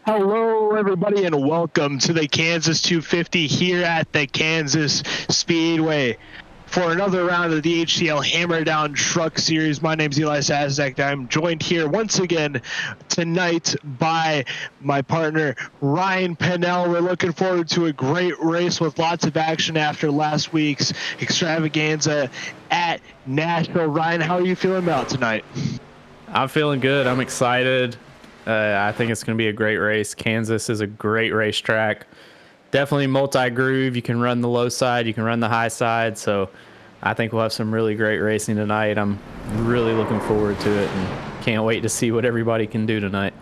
Hello, everybody, and welcome to the Kansas 250 here at the Kansas Speedway for another round of the HTL Hammer Down Truck Series. My name is Eli Sasak. I'm joined here once again tonight by my partner, Ryan Pannell. We're looking forward to a great race with lots of action after last week's extravaganza at Nashville. Ryan, how are you feeling about tonight? I'm feeling good. I'm excited. I think it's going to be a great race. Kansas is a great racetrack. Definitely multi-groove. You can run the low side, you can run the high side. So I think we'll have some really great racing tonight. I'm really looking forward to it and can't wait to see what everybody can do tonight.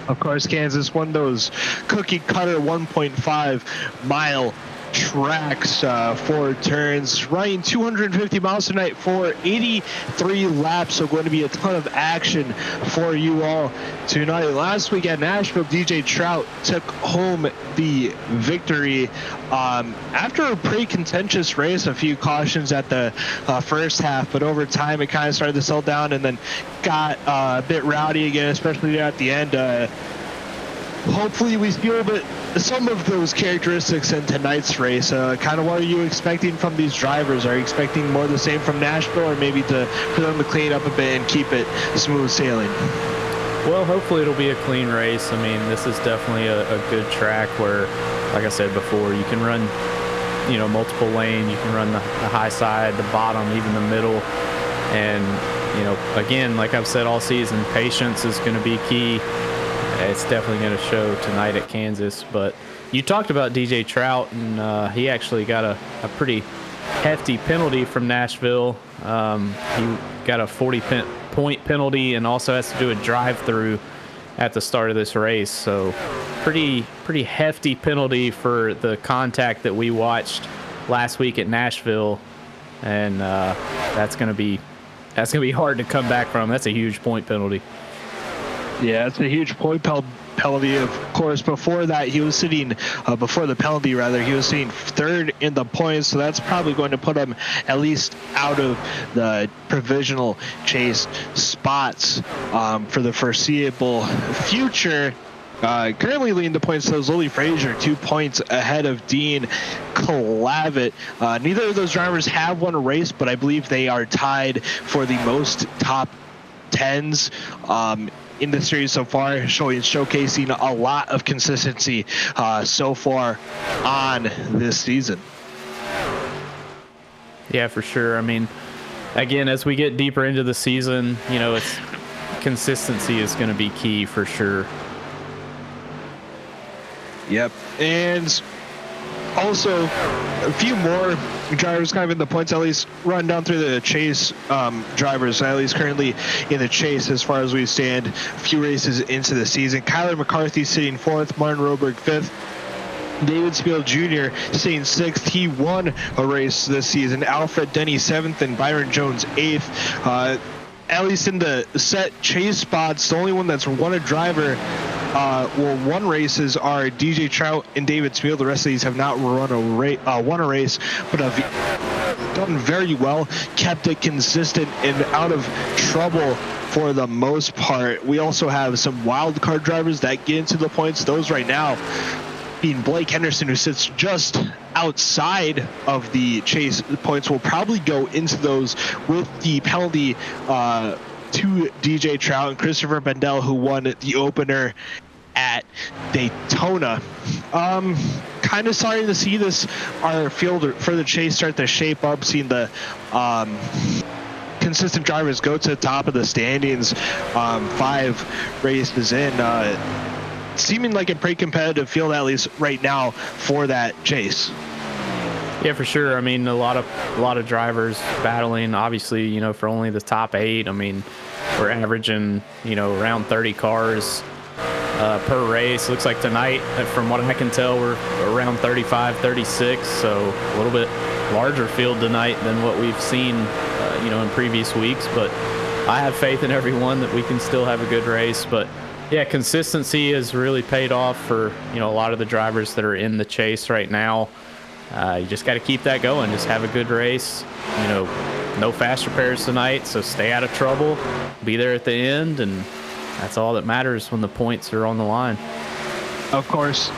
Of course, Kansas won those cookie cutter 1.5 mile tracks, 4 turns, running 250 miles tonight for 83 laps. So going to be a ton of action for you all tonight. Last week at Nashville, DJ Trout took home the victory after a pretty contentious race. A few cautions at the first half, but over time it kind of started to settle down and then got a bit rowdy again, especially at the end. Hopefully we feel some of those characteristics in tonight's race. Kind of what are you expecting from these drivers? Are you expecting more of the same from Nashville, or maybe for them to clean up a bit and keep it smooth sailing? Well, hopefully it'll be a clean race. I mean, this is definitely a good track where, like I said before, you can run, multiple lane. You can run the high side, the bottom, even the middle. And, again, like I've said all season, patience is going to be key. It's definitely going to show tonight at Kansas. But you talked about DJ Trout, and he actually got a pretty hefty penalty from Nashville. He got a 40-point penalty and also has to do a drive-through at the start of this race. So pretty hefty penalty for the contact that we watched last week at Nashville, and that's going to be hard to come back from. That's a huge point penalty. Yeah, it's a huge point penalty. Of course, before that, he was sitting, before the penalty, rather, he was sitting third in the points, so that's probably going to put him at least out of the provisional chase spots for the foreseeable future. Currently leading the points, so Lily Frazier 2 points ahead of Dean Clavitt. Neither of those drivers have won a race, but I believe they are tied for the most top 10s in the series so far, showcasing a lot of consistency so far on this season. Yeah, for sure. I mean, again, as we get deeper into the season, it's consistency is going to be key for sure. Yep. And also a few more drivers kind of in the points, at least run down through the chase drivers, at least currently in the chase as far as we stand a few races into the season. Kyler McCarthy sitting 4th, Martin Roberg 5th, David Spiel Jr. sitting 6th. He won a race this season. Alfred Denny 7th and Byron Jones 8th. At least in the set chase spots, the only one that's won a driver won races are DJ Trout and David Spiel. The rest of these have not won a race, but have done very well, kept it consistent and out of trouble for the most part. We also have some wild card drivers that get into the points. Those right now being Blake Henderson, who sits just outside of the chase points, will probably go into those with the penalty to DJ Trout, and Christopher Pannell, who won the opener at Daytona. Kind of sorry to see our field for the chase start to shape up, seeing the consistent drivers go to the top of the standings 5 races in. Seeming like a pretty competitive field, at least right now, for that chase. Yeah, for sure. I mean, a lot of drivers battling, obviously, for only the top 8. I mean, we're averaging, around 30 cars per race. Looks like tonight, from what I can tell, we're around 35, 36. So a little bit larger field tonight than what we've seen, in previous weeks. But I have faith in everyone that we can still have a good race. But yeah, consistency has really paid off for, a lot of the drivers that are in the chase right now. You just got to keep that going. Just have a good race. No fast repairs tonight, so stay out of trouble. Be there at the end, and that's all that matters when the points are on the line. Of course,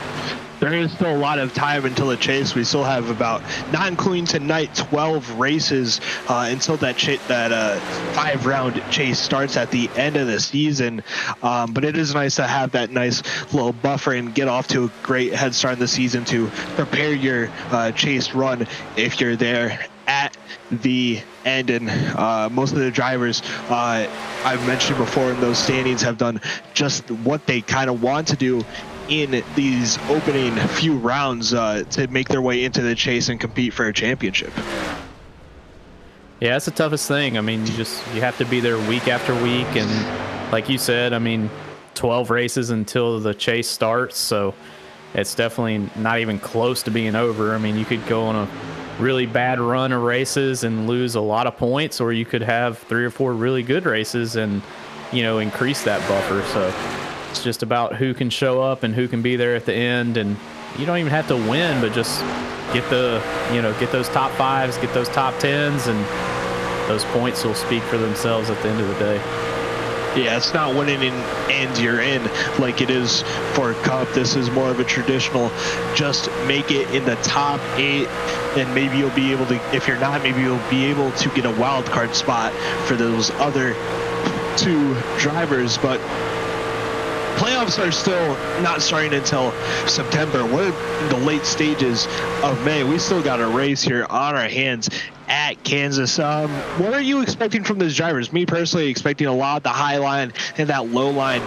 there is still a lot of time until the chase. We still have about, not including tonight, 12 races until that 5-round chase starts at the end of the season. But it is nice to have that nice little buffer and get off to a great head start in the season to prepare your chase run if you're there at the end. And most of the drivers I've mentioned before in those standings have done just what they kind of want to do in these opening few rounds to make their way into the chase and compete for a championship. Yeah, that's the toughest thing. I mean, you have to be there week after week, and like you said, I mean, 12 races until the chase starts, so it's definitely not even close to being over. I mean, you could go on a really bad run of races and lose a lot of points, or you could have 3 or 4 really good races and, you know, increase that buffer. So it's just about who can show up and who can be there at the end. And you don't even have to win, but just get those top 5s, get those top 10s, and those points will speak for themselves at the end of the day. Yeah, it's not winning and you're in like it is for Cup. This is more of a traditional, just make it in the top 8, and maybe you'll be able to, if you're not, maybe you'll be able to get a wild card spot for those other 2 drivers. But playoffs are still not starting until September. We're in the late stages of May. We still got a race here on our hands at Kansas. What are you expecting from those drivers? Me personally, expecting a lot of the high line and that low line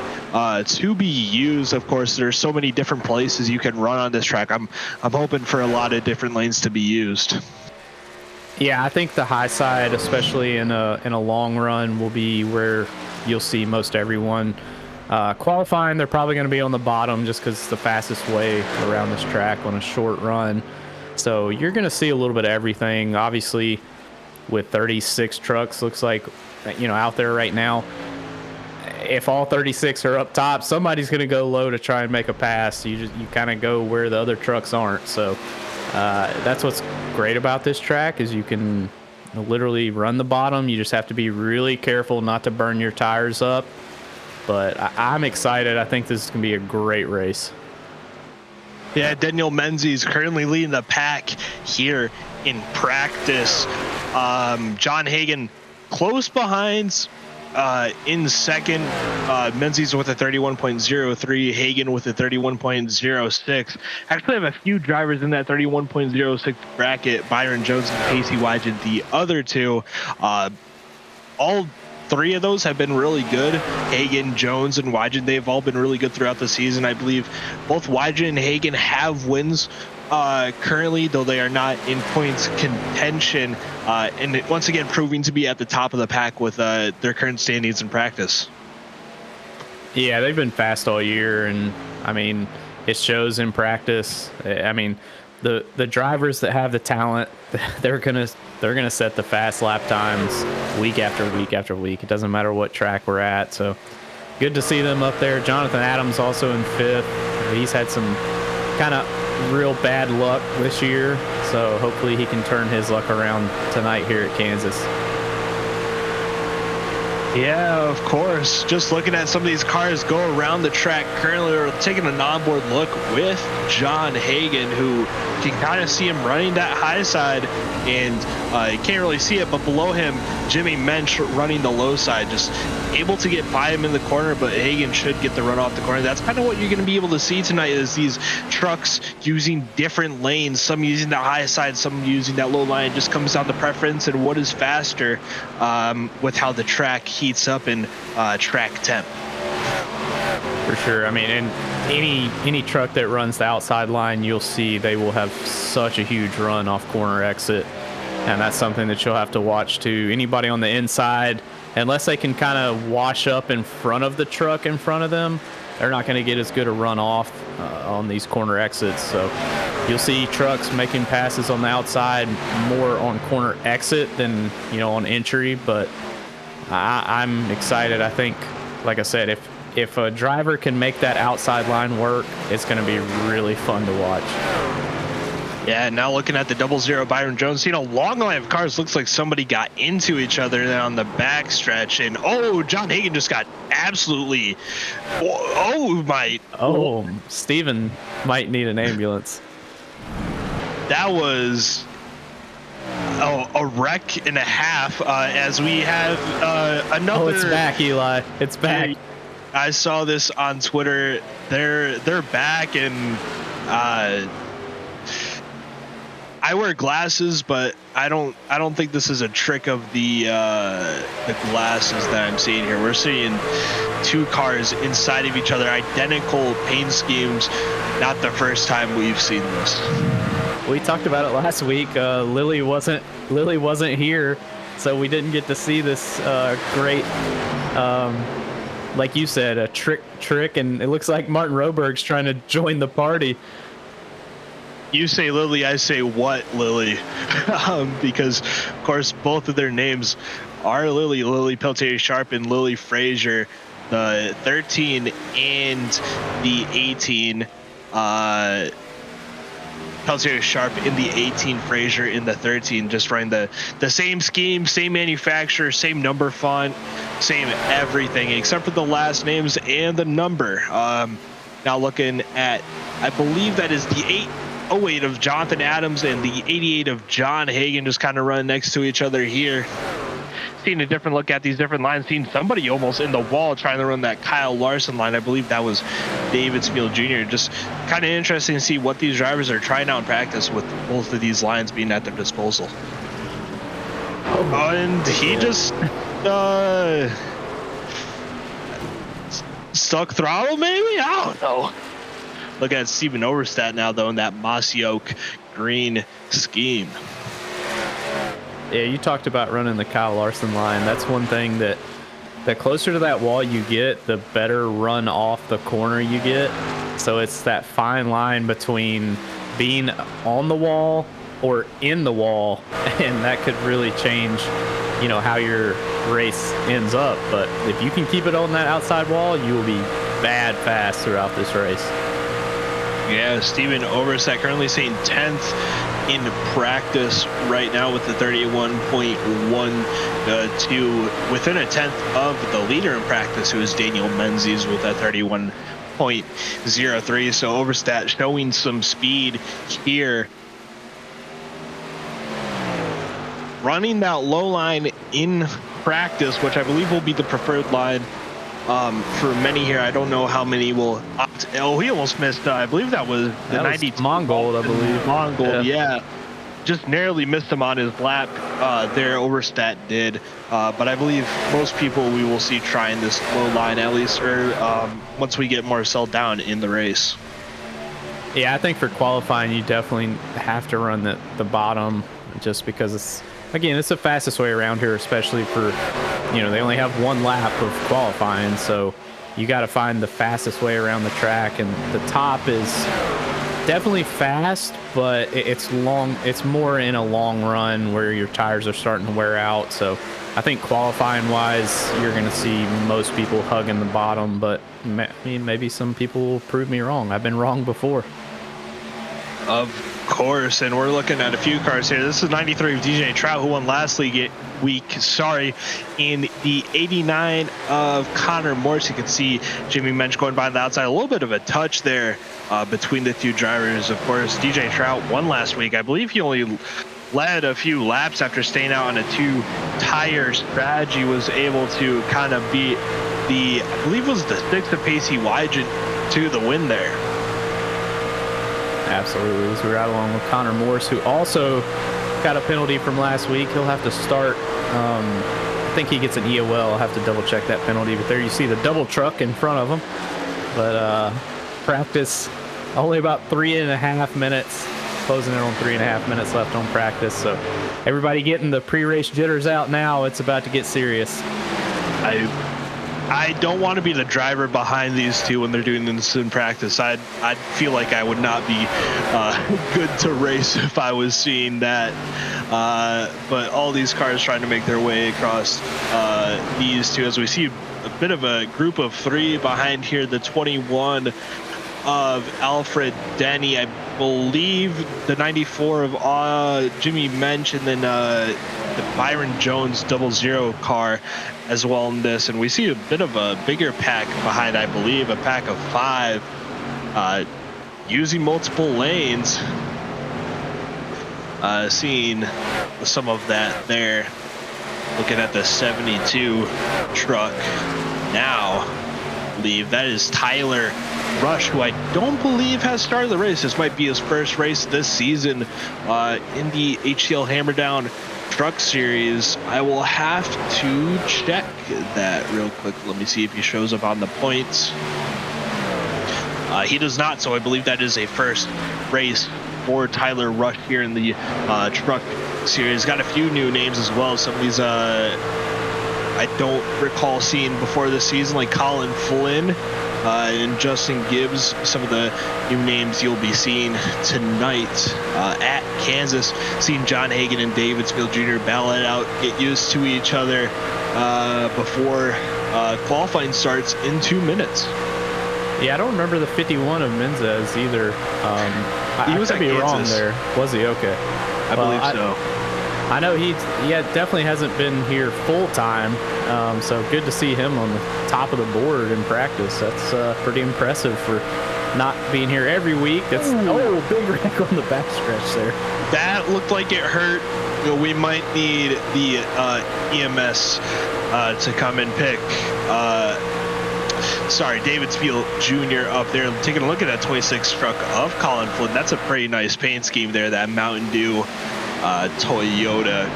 to be used. Of course, there's so many different places you can run on this track. I'm hoping for a lot of different lanes to be used. Yeah, I think the high side, especially in a long run, will be where you'll see most everyone. Qualifying, they're probably going to be on the bottom just because it's the fastest way around this track on a short run. So you're going to see a little bit of everything. Obviously, with 36 trucks, looks like, you know, out there right now, if all 36 are up top, somebody's going to go low to try and make a pass. You kind of go where the other trucks aren't. So that's what's great about this track, is you can literally run the bottom. You just have to be really careful not to burn your tires up. But I'm excited. I think this is going to be a great race. Yeah, Daniel Menzies is currently leading the pack here in practice. John Hagan close behind in second. Menzies with a 31.03, Hagan with a 31.06. Actually, I have a few drivers in that 31.06 bracket, Byron Jones and Casey Wygant. The other 2, all 3 of those have been really good. Hagan, Jones, and Wygant, they've all been really good throughout the season. I believe both Wygant and Hagan have wins currently, though they are not in points contention. And once again, proving to be at the top of the pack with their current standings in practice. Yeah, they've been fast all year, and I mean, it shows in practice. I mean, the drivers that have the talent, they're gonna set the fast lap times week after week after week. It doesn't matter what track we're at. So good to see them up there. Jonathan Adams also in 5th. He's had some kind of real bad luck this year, so hopefully he can turn his luck around tonight here at Kansas. Yeah, of course. Just looking at some of these cars go around the track currently, we're taking an onboard look with John Hagan, who you can kind of see him running that high side, and you can't really see it, but below him, Jimmy Mensch running the low side, just able to get by him in the corner, but Hagan should get the run off the corner. That's kind of what you're going to be able to see tonight, is these trucks using different lanes, some using the high side, some using that low line. It just comes down to preference and what is faster with how the track heats up in track temp. For sure. I mean, and any truck that runs the outside line, you'll see they will have such a huge run off corner exit, and that's something that you'll have to watch too. Anybody on the inside, unless they can kind of wash up in front of the truck in front of them, they're not going to get as good a run off on these corner exits. So you'll see trucks making passes on the outside more on corner exit than, you know, on entry. But I'm excited. I think, like I said, if a driver can make that outside line work, it's going to be really fun to watch. Yeah, now looking at the 00 Byron Jones, seeing a long line of cars. Looks like somebody got into each other then on the back stretch. And oh, John Hagan just got absolutely. Oh my. Oh, Steven might need an ambulance. That was a wreck and a half as we have another. Oh, it's back, Eli. It's back. I saw this on Twitter. They're back, and I wear glasses, but I don't think this is a trick of the glasses that I'm seeing here. We're seeing two cars inside of each other, identical paint schemes. Not the first time we've seen this. We talked about it last week. Lily wasn't here, so we didn't get to see this great, like you said, a trick, and it looks like Martin Roberg's trying to join the party. You say Lily, I say what, Lily? Because, of course, both of their names are Lily Peltier-Sharp and Lily Frazier, the 13 and the 18. Peltier-Sharp in the 18, Frazier in the 13, just running the same scheme, same manufacturer, same number font, same everything, except for the last names and the number. Now looking at, I believe that is the 808 of Jonathan Adams and the 88 of John Hagan, just kind of running next to each other here. Seeing a different look at these different lines, seeing somebody almost in the wall trying to run that Kyle Larson line. I believe that was Davidsfield Jr. Just kind of interesting to see what these drivers are trying out in practice with both of these lines being at their disposal. And he just stuck throttle, maybe? I don't know. Look at Steven Overstat now, though, in that mossy oak green scheme. Yeah, you talked about running the Kyle Larson line. That's one thing that the closer to that wall you get, the better run off the corner you get. So it's that fine line between being on the wall or in the wall, and that could really change, you know, how your race ends up. But if you can keep it on that outside wall, you will be bad fast throughout this race. Yeah, Steven Overstat currently saying 10th in practice right now with the 31.12, within a 10th of the leader in practice, who is Daniel Menzies with that 31.03. So Overstat showing some speed here. Running that low line in practice, which I believe will be the preferred line for many here. I don't know how many will opt. Oh, he almost missed. I believe that was the 92 Mongold, I believe. Mongold, yeah. Just narrowly missed him on his lap there. Overstat did. But I believe most people we will see trying this low line at least, or once we get more settled down in the race. Yeah, I think for qualifying, you definitely have to run the bottom, just because it's, again, it's the fastest way around here, especially for, you know, they only have one lap of qualifying, so you got to find the fastest way around the track. And the top is definitely fast, but it's long. It's more in a long run where your tires are starting to wear out. So I think qualifying wise, you're going to see most people hugging the bottom, but I mean, maybe some people will prove me wrong. I've been wrong before. Of course, and we're looking at a few cars here. This is 93 of DJ Trout, who won last week. In the 89 of Connor Morse. You can see Jimmy Mensch going by on the outside. A little bit of a touch there between the two drivers. Of course, DJ Trout won last week. I believe he only led a few laps after staying out on a 2-tire strategy. Was able to kind of beat the, I believe it was the 6th of Pacey Wygen to the win there. Absolutely. As we're out along with Connor Morse, who also got a penalty from last week. He'll have to start. I think he gets an EOL. I'll have to double check that penalty. But there you see the double truck in front of him. But practice only about 3.5 minutes. Closing in on 3.5 minutes left on practice. So everybody getting the pre-race jitters out now. It's about to get serious. I don't want to be the driver behind these two when they're doing this in practice. I'd feel like I would not be good to race if I was seeing that. But all these cars trying to make their way across these two, as we see a bit of a group of 3 behind here. The 21 of Alfred Denny. I believe the 94 of Jimmy Mensch, and then the Byron Jones 00 car as well in this. And we see a bit of a bigger pack behind, I believe, a pack of 5 using multiple lanes. Seeing some of that there. Looking at the 72 truck now, I believe that is Tyler Rush, who I don't believe has started the race. This might be his first race this season in the HTL Hammerdown Truck Series. I will have to check that real quick. Let me see if he shows up on the points. He does not, so I believe that is a first race for Tyler Rush here in the Truck Series. Got a few new names as well. Some of these I don't recall seeing before this season, like Colin Flynn and Justin Gibbs. Some of the new names you'll be seeing tonight at Kansas. Seeing John Hagan and Davidsfield Jr. battle it out, get used to each other before qualifying starts in 2 minutes. Yeah, I don't remember the 51 of Menzes either. He was I could be wrong there. Was he? Okay. I believe so. I know he definitely hasn't been here full time, so good to see him on the top of the board in practice. That's pretty impressive for not being here every week. That's big wreck on the backstretch there. That looked like it hurt. We might need the EMS to come and pick. Davidsfield Jr. up there. Taking a look at that 26 truck of Colin Flynn. That's a pretty nice paint scheme there, that Mountain Dew Toyota.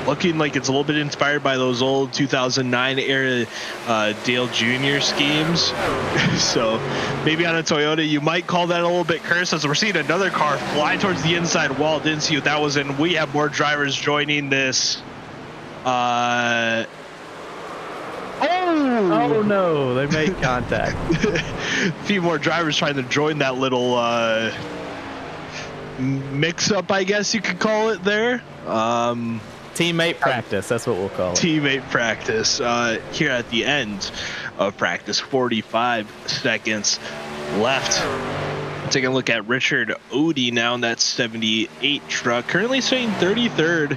Looking like it's a little bit inspired by those old 2009 era Dale Jr. schemes. So maybe on a Toyota, you might call that a little bit cursed, as we're seeing another car fly towards the inside wall. Didn't see what that was in. We have more drivers joining this. Oh no, they made contact. A few more drivers trying to join that little mix-up, I guess you could call it there. Teammate practice, that's what we'll call it. Teammate practice here at the end of practice. 45 seconds left. Taking a look at Richard Odie now in that 78 truck, currently staying 33rd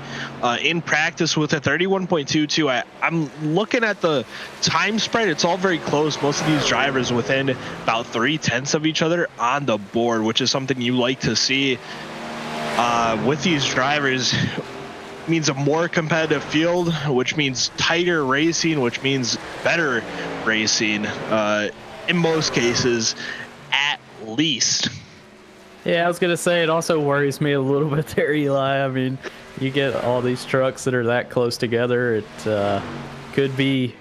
in practice with a 31.22. I'm looking at the time spread. It's all very close. Most of these drivers within about 0.3 of each other on the board, which is something you like to see with these drivers. Means a more competitive field, which means tighter racing, which means better racing in most cases, at least. Yeah, I was gonna say, it also worries me a little bit there, Eli. I mean, you get all these trucks that are that close together. It could be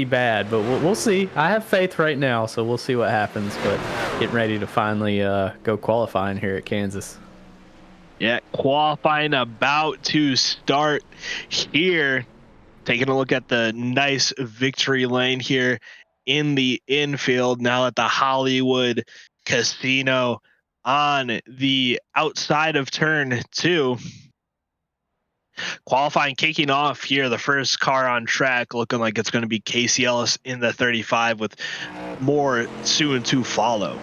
bad, but we'll see. I have faith right now, so we'll see what happens. But getting ready to finally go qualifying here at Kansas. Yeah, qualifying about to start here. Taking a look at the nice victory lane here in the infield, now at the Hollywood Casino on the outside of turn 2. Qualifying kicking off here, the first car on track, looking like it's going to be Casey Ellis in the 35, with more soon to follow.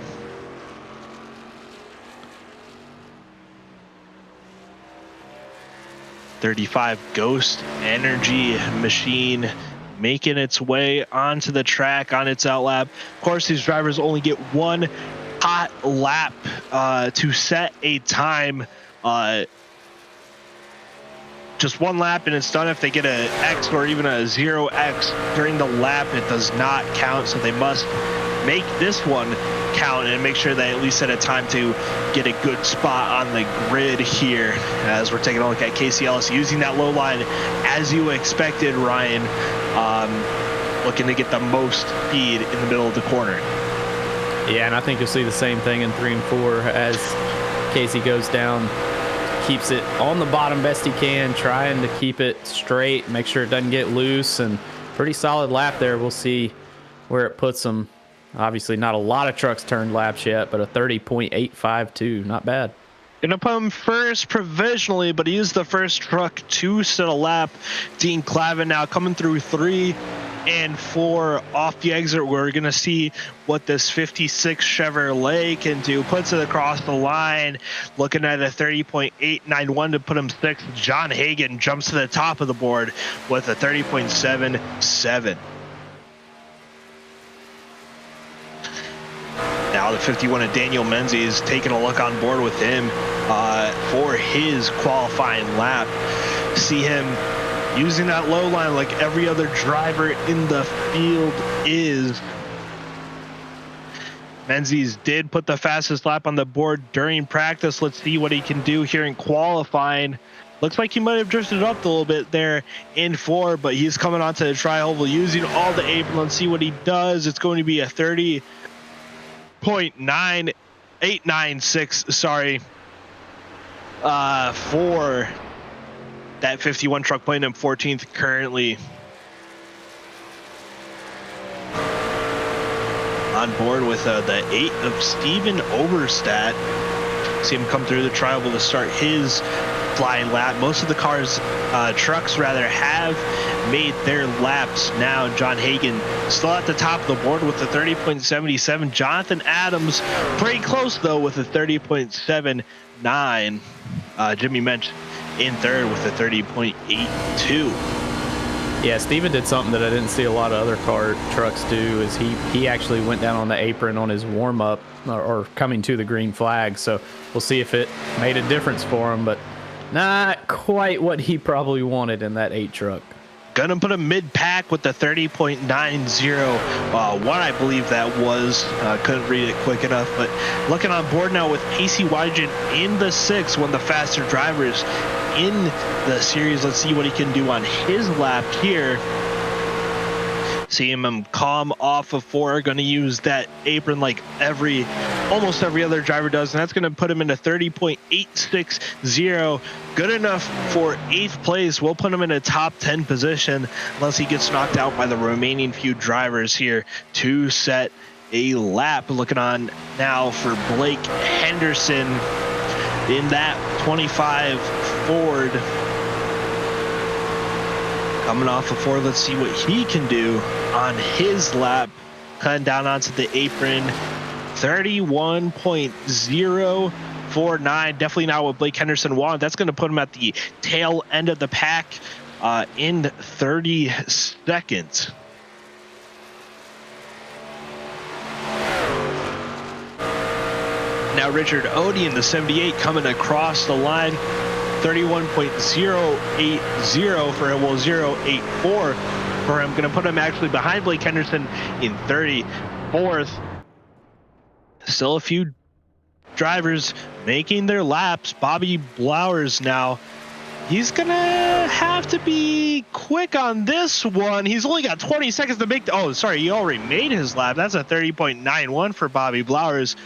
'35 Ghost Energy machine making its way onto the track on its out lap. Of course, these drivers only get one hot lap to set a time. Just one lap and it's done. If they get a X or even a 0X during the lap, it does not count. So they must make this one count and make sure they at least set a time to get a good spot on the grid here, as we're taking a look at Casey Ellis using that low line as you expected, Ryan, looking to get the most speed in the middle of the corner. Yeah, and I think you'll see the same thing in 3 and 4 as Casey goes down, keeps it on the bottom best he can, trying to keep it straight, make sure it doesn't get loose, and pretty solid lap there. We'll see where it puts him. Obviously not a lot of trucks turned laps yet, but a 30.852, not bad. Gonna put him first provisionally, but he is the first truck to set a lap. Dean Clavin now coming through 3. and 4 off the exit. We're going to see what this 56 Chevrolet can do. Puts it across the line, looking at a 30.891 to put him 6th. John Hagan jumps to the top of the board with a 30.77. Now the 51 of Daniel Menzies taking a look on board with him for his qualifying lap. See him using that low line like every other driver in the field is. Menzies did put the fastest lap on the board during practice. Let's see what he can do here in qualifying. Looks like he might have drifted up a little bit there in 4, but he's coming onto the tri-oval using all the apron. Let's see what he does. It's going to be a 30.9896, sorry, for that 51 truck, playing him 14th currently. On board with the 8 of Steven Overstat. See him come through the tri-oval to start his flying lap. Most of the trucks have made their laps now. John Hagan still at the top of the board with a 30.77. Jonathan Adams pretty close though with a 30.79. Jimmy Mensch in 3rd with a 30.82. Yeah, Steven did something that I didn't see a lot of other trucks do, is he actually went down on the apron on his warm-up or coming to the green flag. So we'll see if it made a difference for him, but not quite what he probably wanted in that 8 truck. Gonna put a mid-pack with the 30.90. What I believe that was. Couldn't read it quick enough, but looking on board now with Casey Wygen in the 6, one of the faster drivers in the series. Let's see what he can do on his lap here. See him calm off of 4, going to use that apron like almost every other driver does, and that's going to put him into 30.860. Good enough for 8th place. We'll put him in a top 10 position unless he gets knocked out by the remaining few drivers here to set a lap. Looking on now for Blake Henderson in that 25 Ford. Coming off of 4, let's see what he can do on his lap. Cutting down onto the apron, 31.049. Definitely not what Blake Henderson wanted. That's going to put him at the tail end of the pack in 30 seconds. Now Richard Odie in the 78 coming across the line. 31.080 for him, well, 084 for him. Going to put him actually behind Blake Henderson in 34th. Still a few drivers making their laps. Bobby Blowers now. He's going to have to be quick on this one. He's only got 20 seconds to make. Oh, sorry. He already made his lap. That's a 30.91 for Bobby Blowers.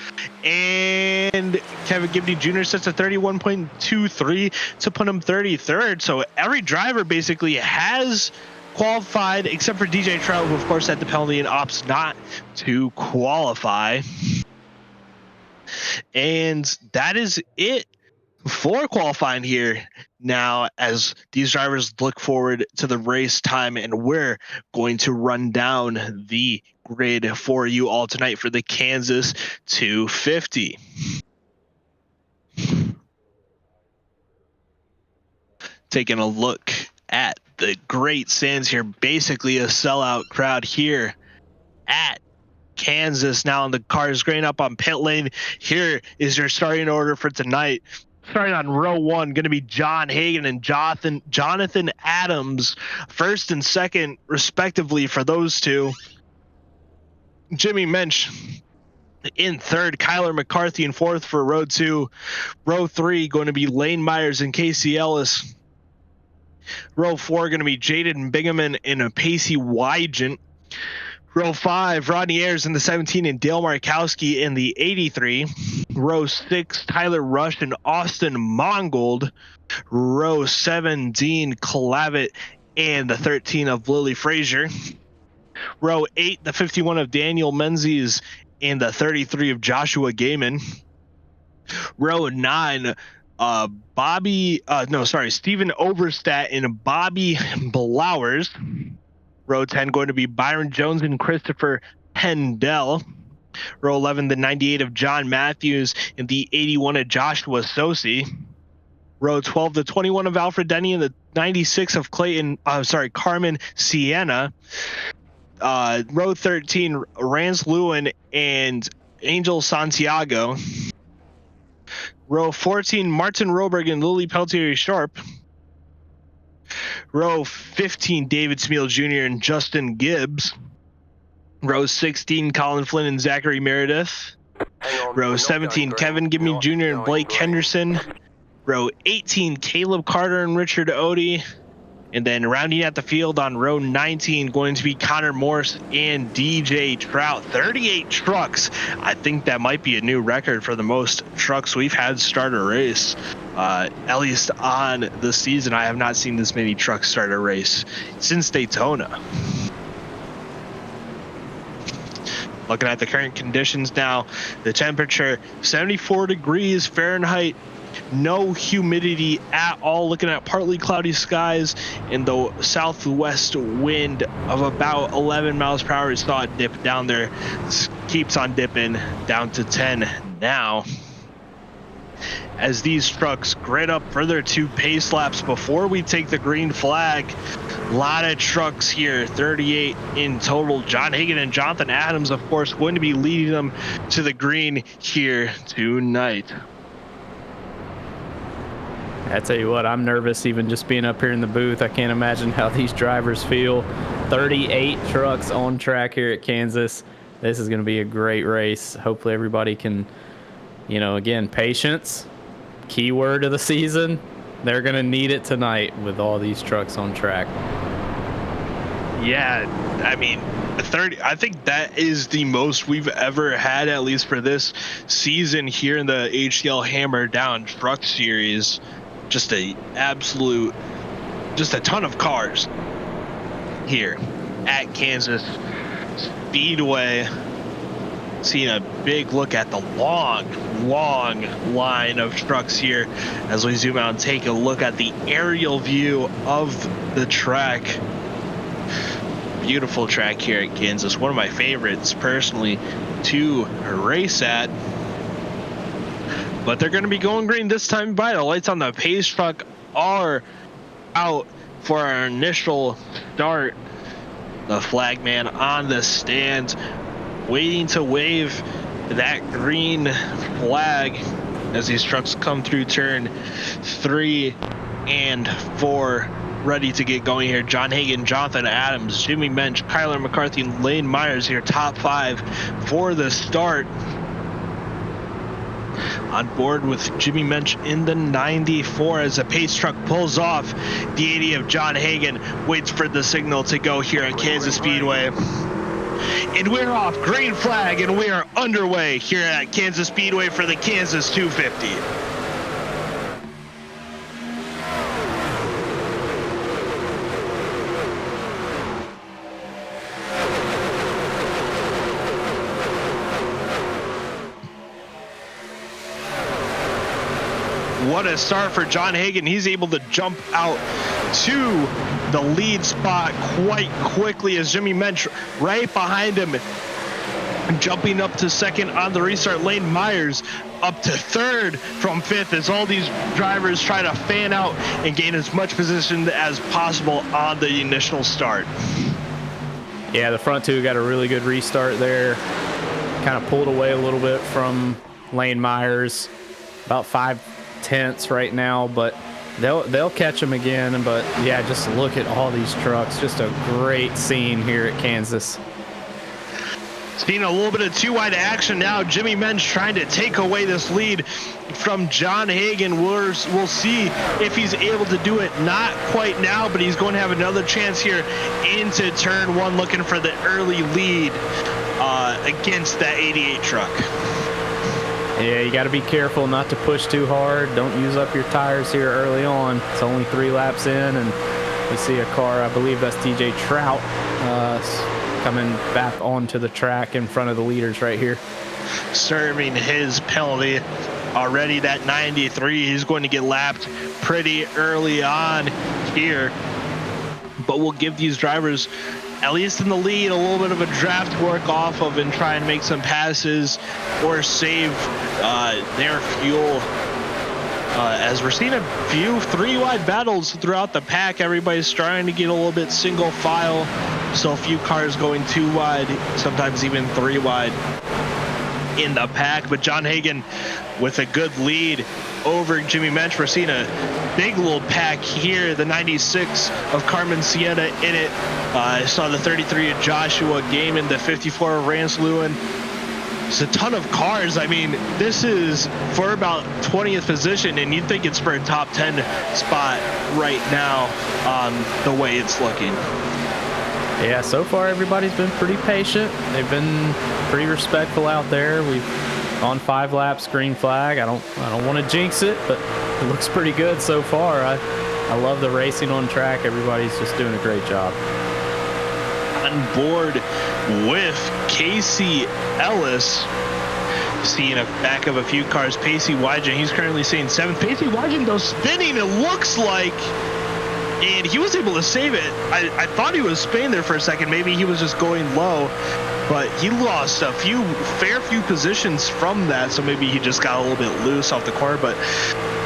And Kevin Gibney Jr. sets a 31.23 to put him 33rd. So every driver basically has qualified except for DJ Trout, who of course had the penalty and opts not to qualify. And that is it for qualifying here now, as these drivers look forward to the race time, and we're going to run down the grid for you all tonight for the Kansas 250. Taking a look at the great stands here, basically a sellout crowd here at Kansas. Now, the cars graying up on pit lane. Here is your starting order for tonight. Starting on row 1, going to be John Hagan and Jonathan Adams, first and second, respectively, for those two. Jimmy Mensch in 3rd, Kyler McCarthy in 4th for row 2. Row 3 going to be Lane Myers and Casey Ellis. Row 4 going to be Jaden Bingaman and a Pacey Wygant. Row 5, Rodney Ayers in the 17 and Dale Markowski in the 83. Row 6, Tyler Rush and Austin Mongold. Row 7, Dean Clavitt and the 13 of Lily Frazier. Row 8, the 51 of Daniel Menzies and the 33 of Joshua Gaiman. Row 9, Stephen Overstat and Bobby Blowers. Row 10 going to be Byron Jones and Christopher Pannell. Row 11, the 98 of John Matthews and the 81 of Joshua Sosi. Row 12, the 21 of Alfred Denny and the 96 of Carmen Sienna. Row 13, Rance Lewin and Angel Santiago. Row 14, Martin Roberg and Lily Peltier Sharp. Row 15, David Smeal Jr. and Justin Gibbs. Row 16, Colin Flynn and Zachary Meredith. Row 17, Kevin Gibney Jr. and Blake Henderson. Row 18, Caleb Carter and Richard Odie. And then rounding out the field on row 19, going to be Connor Morse and DJ Trout. 38 trucks. I think that might be a new record for the most trucks we've had start a race. At least on the season, I have not seen this many trucks start a race since Daytona. Looking at the current conditions now, the temperature 74 degrees Fahrenheit. No humidity at all. Looking at partly cloudy skies and the southwest wind of about 11 miles per hour. We saw it dip down there. This keeps on dipping down to 10 now. As these trucks grid up for their 2 pace laps before we take the green flag. A lot of trucks here, 38 in total. John Hagan and Jonathan Adams, of course, going to be leading them to the green here tonight. I tell you what, I'm nervous even just being up here in the booth. I can't imagine how these drivers feel. 38 trucks on track here at Kansas. This is going to be a great race. Hopefully everybody can, again, patience, key word of the season. They're going to need it tonight with all these trucks on track. Yeah, I mean, 30. I think that is the most we've ever had, at least for this season here in the HTL Hammer Down Truck Series. Just a ton of cars here at Kansas Speedway. Seeing a big look at the long line of trucks here as we zoom out and take a look at the aerial view of the track. Beautiful track here at Kansas. One of my favorites personally to race at. But they're going to be going green this time by. The lights on the pace truck are out for our initial start. The flagman on the stand waiting to wave that green flag as these trucks come through turn 3 and 4. Ready to get going here. John Hagan, Jonathan Adams, Jimmy Mensch, Kyler McCarthy, and Lane Myers here, top 5 for the start. On board with Jimmy Mensch in the 94 as the pace truck pulls off. The 80 of John Hagan waits for the signal to go here at Kansas Speedway. And we're off, green flag, and we are underway here at Kansas Speedway for the Kansas 250. What a start for John Hagan. He's able to jump out to the lead spot quite quickly as Jimmy Mensch right behind him, jumping up to second on the restart. Lane Myers up to third from 5th as all these drivers try to fan out and gain as much position as possible on the initial start. Yeah, the front 2 got a really good restart there. Kind of pulled away a little bit from Lane Myers. About 5/10 right now, but they'll catch them again. But yeah, just look at all these trucks. Just a great scene here at Kansas. Seeing a little bit of 2-wide action now. Jimmy Mensch trying to take away this lead from John Hagan. We'll see if he's able to do it. Not quite now, but he's going to have another chance here into turn 1, looking for the early lead against that 88 truck. Yeah, you got to be careful not to push too hard. Don't use up your tires here early on. It's only 3 laps in, and we see a car, I believe that's DJ Trout, coming back onto the track in front of the leaders right here. Serving his penalty already, that 93. He's going to get lapped pretty early on here. But we'll give these drivers at least in the lead, a little bit of a draft to work off of and try and make some passes or save their fuel. As we're seeing a few 3-wide battles throughout the pack, everybody's trying to get a little bit single file. So a few cars going 2-wide, sometimes even 3-wide in the pack. But John Hagen with a good lead over Jimmy Mensch. We're seeing a big little pack here. The 96 of Carmen, Sienna in it. I saw the 33 of Joshua Gaiman, the 54 of Rance Lewin. It's a ton of cars. I mean, this is for about 20th position, and you'd think it's for a top 10 spot right now the way it's looking. Yeah, so far everybody's been pretty patient. They've been pretty respectful out there. We've on 5 laps, green flag. I don't want to jinx it, but it looks pretty good so far. I love the racing on track. Everybody's just doing a great job. On board with Casey Ellis, seeing a back of a few cars. Pacey Wygen, he's currently sitting 7th. Pacey Wygen, though, spinning, it looks like, and he was able to save it. I thought he was spinning there for a second. Maybe he was just going low, but he lost a fair few positions from that, so maybe he just got a little bit loose off the corner. But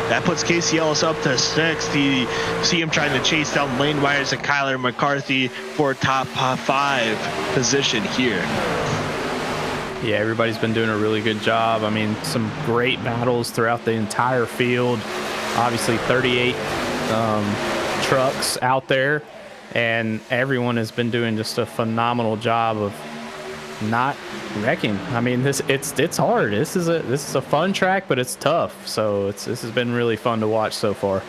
that puts Casey Ellis up to 6th. You see him trying to chase down Lane Myers and Kyler McCarthy for top 5 position here. Yeah, everybody's been doing a really good job. I mean, some great battles throughout the entire field. Obviously, 38 trucks out there, and everyone has been doing just a phenomenal job of not wrecking. I mean, it's hard. This is a fun track, but it's tough. So this has been really fun to watch so far.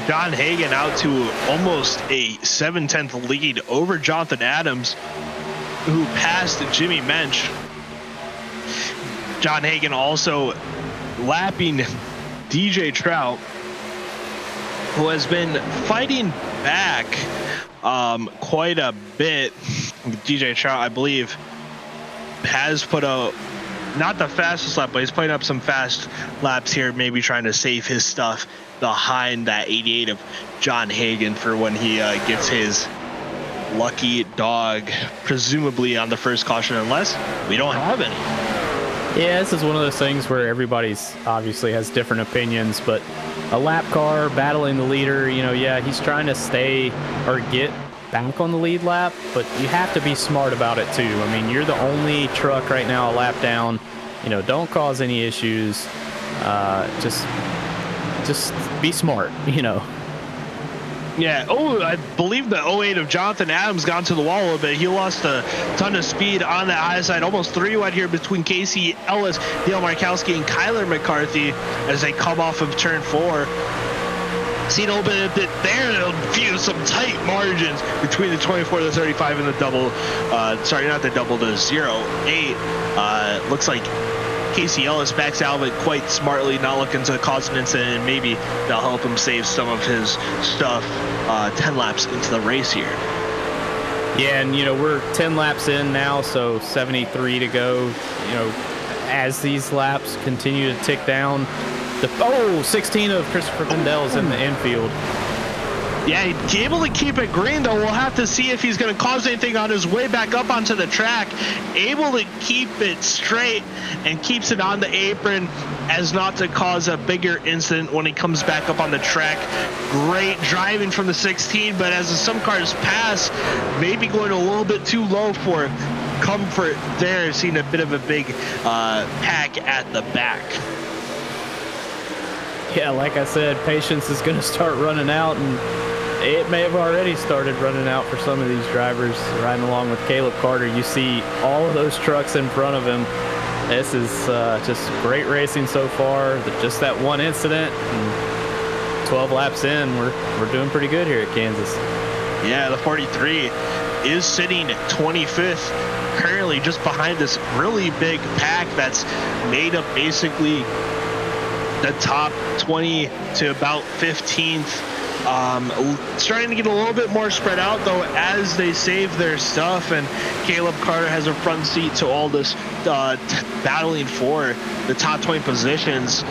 John Hagen out to almost a 7/10 lead over Jonathan Adams, who passed Jimmy Mensch. John Hagen also lapping DJ Trout, who has been fighting back quite a bit. DJ Trout, I believe, has put a not the fastest lap, but he's putting up some fast laps here, maybe trying to save his stuff behind that 88 of John Hagen for when he gets his lucky dog, presumably on the first caution, unless we don't have any. Yeah, this is one of those things where everybody's obviously has different opinions, but a lap car battling the leader, yeah, he's trying to stay or get back on the lead lap, but you have to be smart about it too. I mean, you're the only truck right now a lap down. Don't cause any issues. Just be smart. Yeah. Oh, I believe the 08 of Jonathan Adams got to the wall a little bit. He lost a ton of speed on that high side. Almost 3-wide here between Casey Ellis, Dale Markowski, and Kyler McCarthy as they come off of turn 4. See a little bit there, some tight margins between the 24, the 35, and the double. Sorry, not the double, the 08. Looks like Casey Ellis backs out of it quite smartly, not looking to cause an incident, and maybe that'll help him save some of his stuff 10 laps into the race here. Yeah, and we're 10 laps in now, so 73 to go. As these laps continue to tick down, 16 of Christopher Pannell's in the infield. Yeah, he's able to keep it green, though. We'll have to see if he's going to cause anything on his way back up onto the track. Able to keep it straight and keeps it on the apron as not to cause a bigger incident when he comes back up on the track. Great driving from the 16, but as some cars pass, maybe going a little bit too low for comfort there. Seeing a bit of a big pack at the back. Yeah, like I said, patience is going to start running out, and it may have already started running out for some of these drivers riding along with Caleb Carter. You see all of those trucks in front of him. This is just great racing so far. Just that one incident, and 12 laps in, we're doing pretty good here at Kansas. Yeah, the 43 is sitting 25th, currently just behind this really big pack that's made up basically the top 20 to about 15th. Starting to get a little bit more spread out, though, as they save their stuff, and Caleb Carter has a front seat to all this battling for the top 20 positions.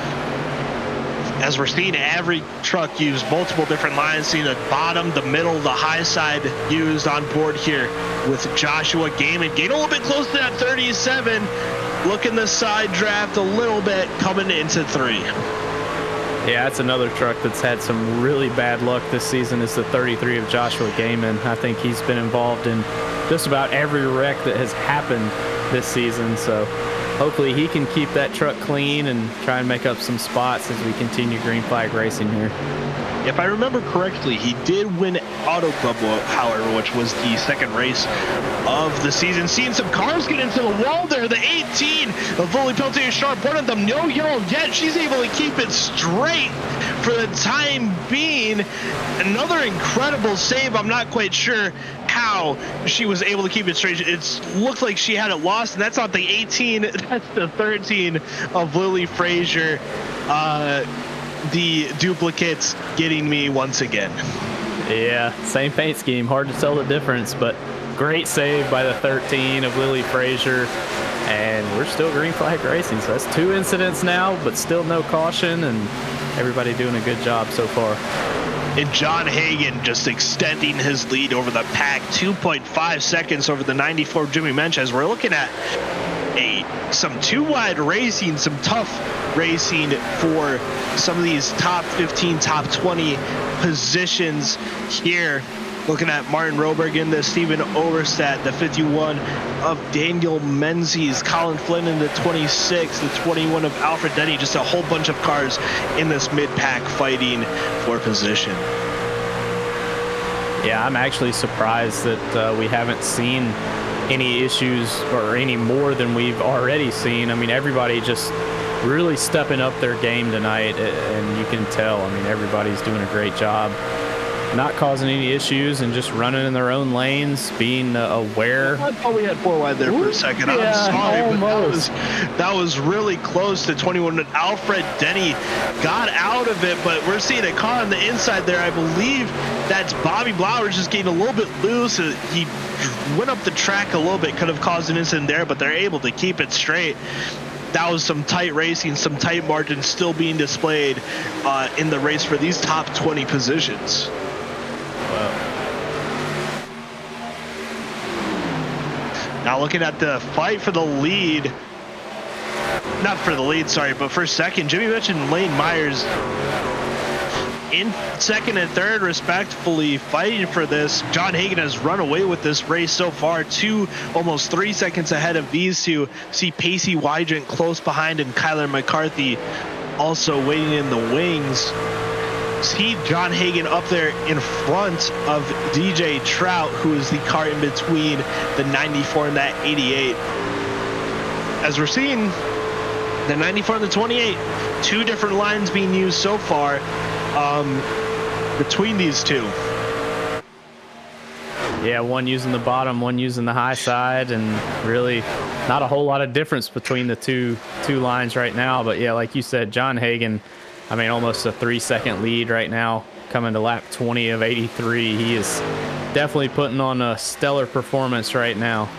as we're seeing every truck use multiple different lines, seeing the bottom, the middle, the high side used on board here with Joshua Gaiman. Getting a little bit close to that 37, looking the side draft a little bit, coming into 3. Yeah, that's another truck that's had some really bad luck this season, is the 33 of Joshua Gaiman. I think he's been involved in just about every wreck that has happened this season, so hopefully he can keep that truck clean and try and make up some spots as we continue green flag racing here. If I remember correctly, he did win Auto Club, however, which was the second race of the season. Seeing some cars get into the wall there. The 18 of Lily Peltier Sharp, one of them, no yellow yet. She's able to keep it straight for the time being. Another incredible save. I'm not quite sure how she was able to keep it straight. It looked like she had it lost, and that's not the 18. That's the 13 of Lily Frazier. The duplicates getting me once again. Yeah, same paint scheme. Hard to tell the difference, but great save by the 13 of Lily Frazier. And we're still green flag racing, so that's 2 incidents now, but still no caution, and everybody doing a good job so far. And John Hagan just extending his lead over the pack, 2.5 seconds over the 94 of Jimmy Mench, as we're looking at some 2-wide racing, some tough racing for some of these top 15, top 20 positions here. Looking at Martin Roberg, the Steven Overstat, the 51 of Daniel Menzies, Colin Flynn in the 26, the 21 of Alfred Denny. Just a whole bunch of cars in this mid-pack fighting for position. Yeah, I'm actually surprised that we haven't seen any issues or any more than we've already seen. I mean, everybody just really stepping up their game tonight, and you can tell. I mean, everybody's doing a great job, not causing any issues and just running in their own lanes, being aware. I thought we had 4 wide there for a second. Yeah, I'm sorry, almost. but that was really close to 21. Alfred Denny got out of it, but we're seeing a car on the inside there. I believe that's Bobby Blowers just getting a little bit loose. He went up the track a little bit, could have caused an incident there, but they're able to keep it straight. That was some tight racing, some tight margins still being displayed in the race for these top 20 positions. Wow. Now looking at the fight for the lead, not for the lead, sorry, but for second, Jimmy Mitch and Lane Myers in second and third, respectfully fighting for this. John Hagan has run away with this race so far, almost 3 seconds ahead of these two. See Pacey Wydrant close behind, and Kyler McCarthy also waiting in the wings. See John Hagan up there in front of DJ Trout, who is the car in between the 94 and that 88. As we're seeing the 94 and the 28, 2 different lines being used so far between these two. Yeah, one using the bottom, one using the high side, and really not a whole lot of difference between the two lines right now. But yeah, like you said, John Hagan, I mean, almost a 3-second lead right now, coming to lap 20 of 83. He is definitely putting on a stellar performance right now.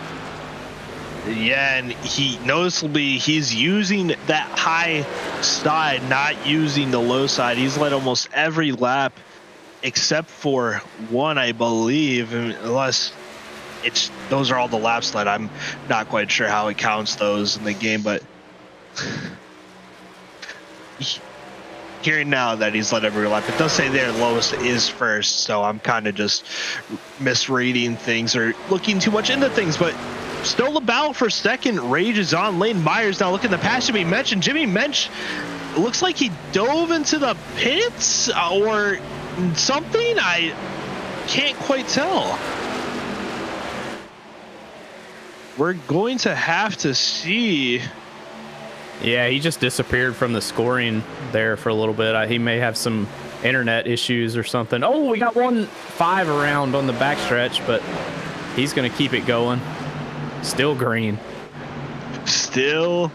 Yeah, and he's using that high side, not using the low side. He's led almost every lap except for one, I believe, unless those are all the laps led. I'm not quite sure how it counts those in the game, but hearing now that he's led every lap, it does say their lowest is first, so I'm kind of just misreading things or looking too much into things, but still the battle for second rages on. Lane Myers now looking to pass Jimmy Mench, and Jimmy Mench looks like he dove into the pits or something. I can't quite tell. We're going to have to see. Yeah, he just disappeared from the scoring there for a little bit. He may have some internet issues or something. Oh, we got 1.5 around on the backstretch, but he's going to keep it going. Still green. Still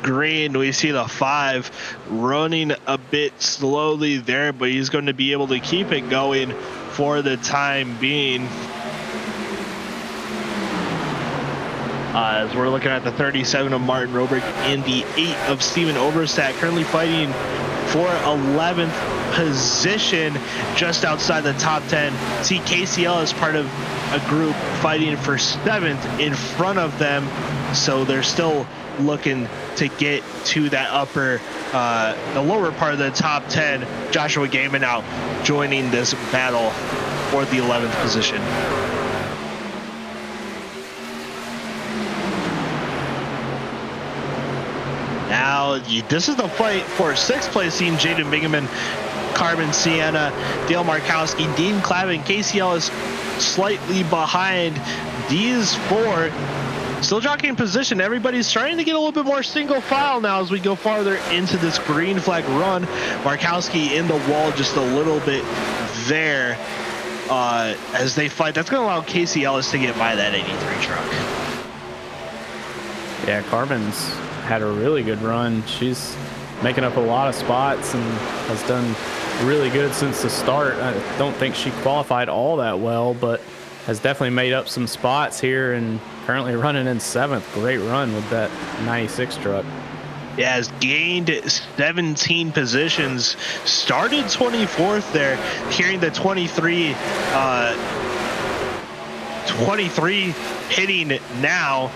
green. We see the 5 running a bit slowly there, but he's going to be able to keep it going for the time being. As we're looking at the 37 of Martin Roberg and the 8 of Steven Oberstadt, currently fighting for 11th position, just outside the top 10. See, KCL is part of a group fighting for 7th in front of them, so they're still looking to get to that the lower part of the top 10. Joshua Gaiman now joining this battle for the 11th position. Now, this is the fight for 6th place, seeing Jaden Bingaman, Carmen, Sienna, Dale Markowski, Dean Clavin. KCL is slightly behind these 4. Still jockeying position. Everybody's starting to get a little bit more single file now as we go farther into this green flag run. Markowski in the wall just a little bit there as they fight. That's going to allow KCL to get by that 83 truck. Yeah, Carmen's had a really good run. She's making up a lot of spots and has done really good since the start. I don't think she qualified all that well, but has definitely made up some spots here and currently running in 7th. Great run with that 96 truck. Yeah, has gained 17 positions, started 24th there, carrying the 23 hitting now.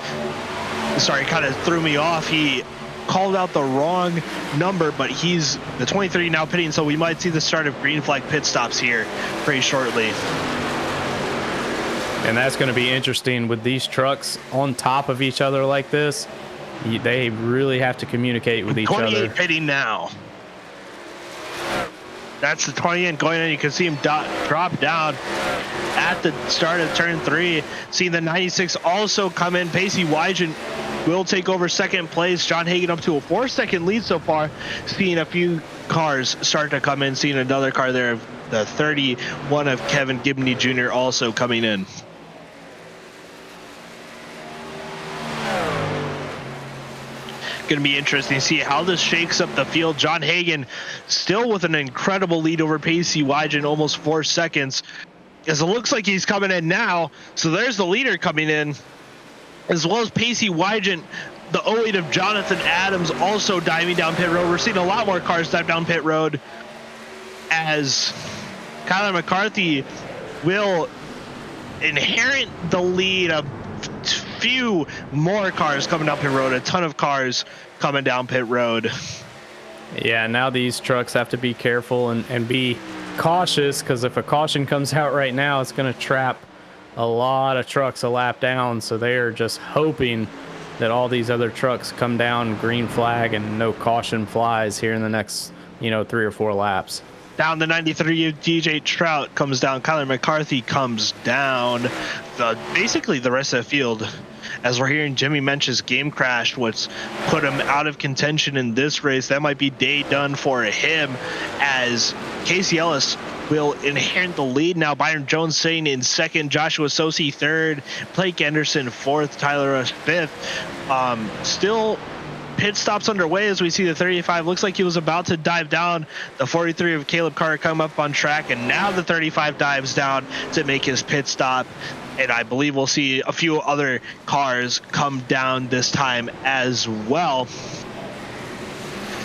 Sorry, kind of threw me off. He called out the wrong number, but he's the 23 now pitting, so we might see the start of green flag pit stops here pretty shortly. And that's going to be interesting with these trucks on top of each other like this. They really have to communicate with each other. 28 pitting now. That's the 28 going in. You can see him drop down at the start of turn 3. See the 96 also come in. Pacey Wygen will take over 2nd place. John Hagen up to a 4-second lead so far. Seeing a few cars start to come in. Seeing another car there, the 31 of Kevin Gibney Jr. also coming in. Going to be interesting to see how this shakes up the field. John Hagen still with an incredible lead over Pacey Wygen, almost 4 seconds, as it looks like he's coming in now. So there's the leader coming in, as well as Pacey Wygen, the 08 of Jonathan Adams also diving down pit road. We're seeing a lot more cars dive down pit road as Kyler McCarthy will inherit the lead. A few more cars coming down pit road, a ton of cars coming down pit road. Yeah, now these trucks have to be careful and be cautious, because if a caution comes out right now, it's going to trap a lot of trucks a lap down. So they are just hoping that all these other trucks come down green flag and no caution flies here in the next 3 or 4 laps. Down the 93 of DJ Trout comes down. Kyler McCarthy comes down. Basically the rest of the field, as we're hearing Jimmy Mench's game crash, what's put him out of contention in this race. That might be day done for him, as Casey Ellis will inherit the lead now. Byron Jones staying in 2nd, Joshua Sosi 3rd, Blake Anderson 4th, Tyler Rush 5th. Still pit stops underway as we see the 35. Looks like he was about to dive down. The 43 of Caleb Carter come up on track, and now the 35 dives down to make his pit stop. And I believe we'll see a few other cars come down this time as well.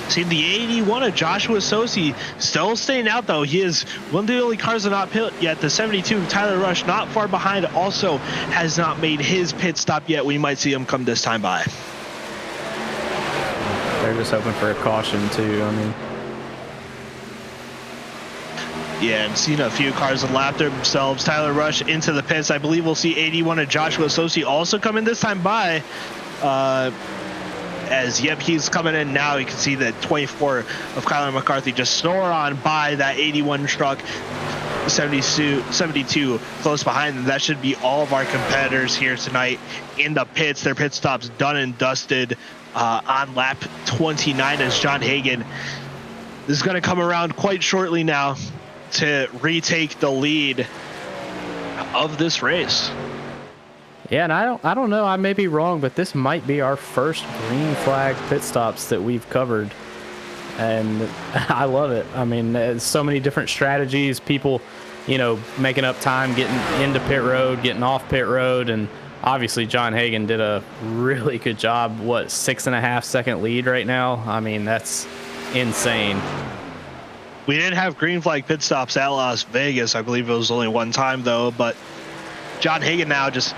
See the 81 of Joshua Sosi still staying out, though. He is one of the only cars that are not pit yet. The 72 of Tyler Rush, not far behind, also has not made his pit stop yet. We might see him come this time by. They're just hoping for a caution too. Yeah, and seeing a few cars lap themselves. Tyler Rush into the pits. I believe we'll see 81 of Joshua Sosi also come in this time by. He's coming in now. You can see the 24 of Kyler McCarthy just snore on by that 81 truck. 72 close behind them. That should be all of our competitors here tonight in the pits. Their pit stops done and dusted on lap 29, as John Hagen is going to come around quite shortly now to retake the lead of this race. Yeah, and I don't know, I may be wrong, but this might be our first green flag pit stops that we've covered, and I love it. There's so many different strategies, people making up time, getting into pit road, getting off pit road, and obviously John Hagen did a really good job. 6.5 second lead right now. That's insane. We didn't have green flag pit stops at Las Vegas. I believe it was only one time though, but John Hagan now just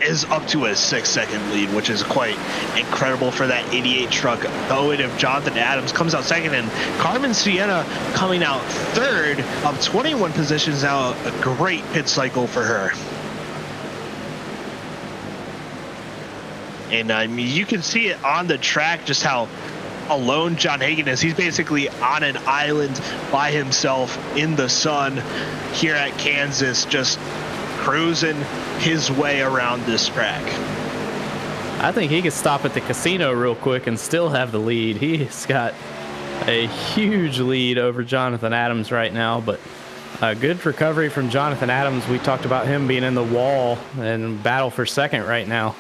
is up to a 6-second lead, which is quite incredible for that 88 truck. The 08 of Jonathan Adams comes out second, and Carmen Sienna coming out third, up 21 positions now. A great pit cycle for her. And I mean, you can see it on the track just how alone John Hagan is. He's basically on an island by himself in the sun here at Kansas, just cruising his way around this track. I think he could stop at the casino real quick and still have the lead. He's got a huge lead over Jonathan Adams right now, but a good recovery from Jonathan Adams. We talked about him being in the wall and battle for second right now.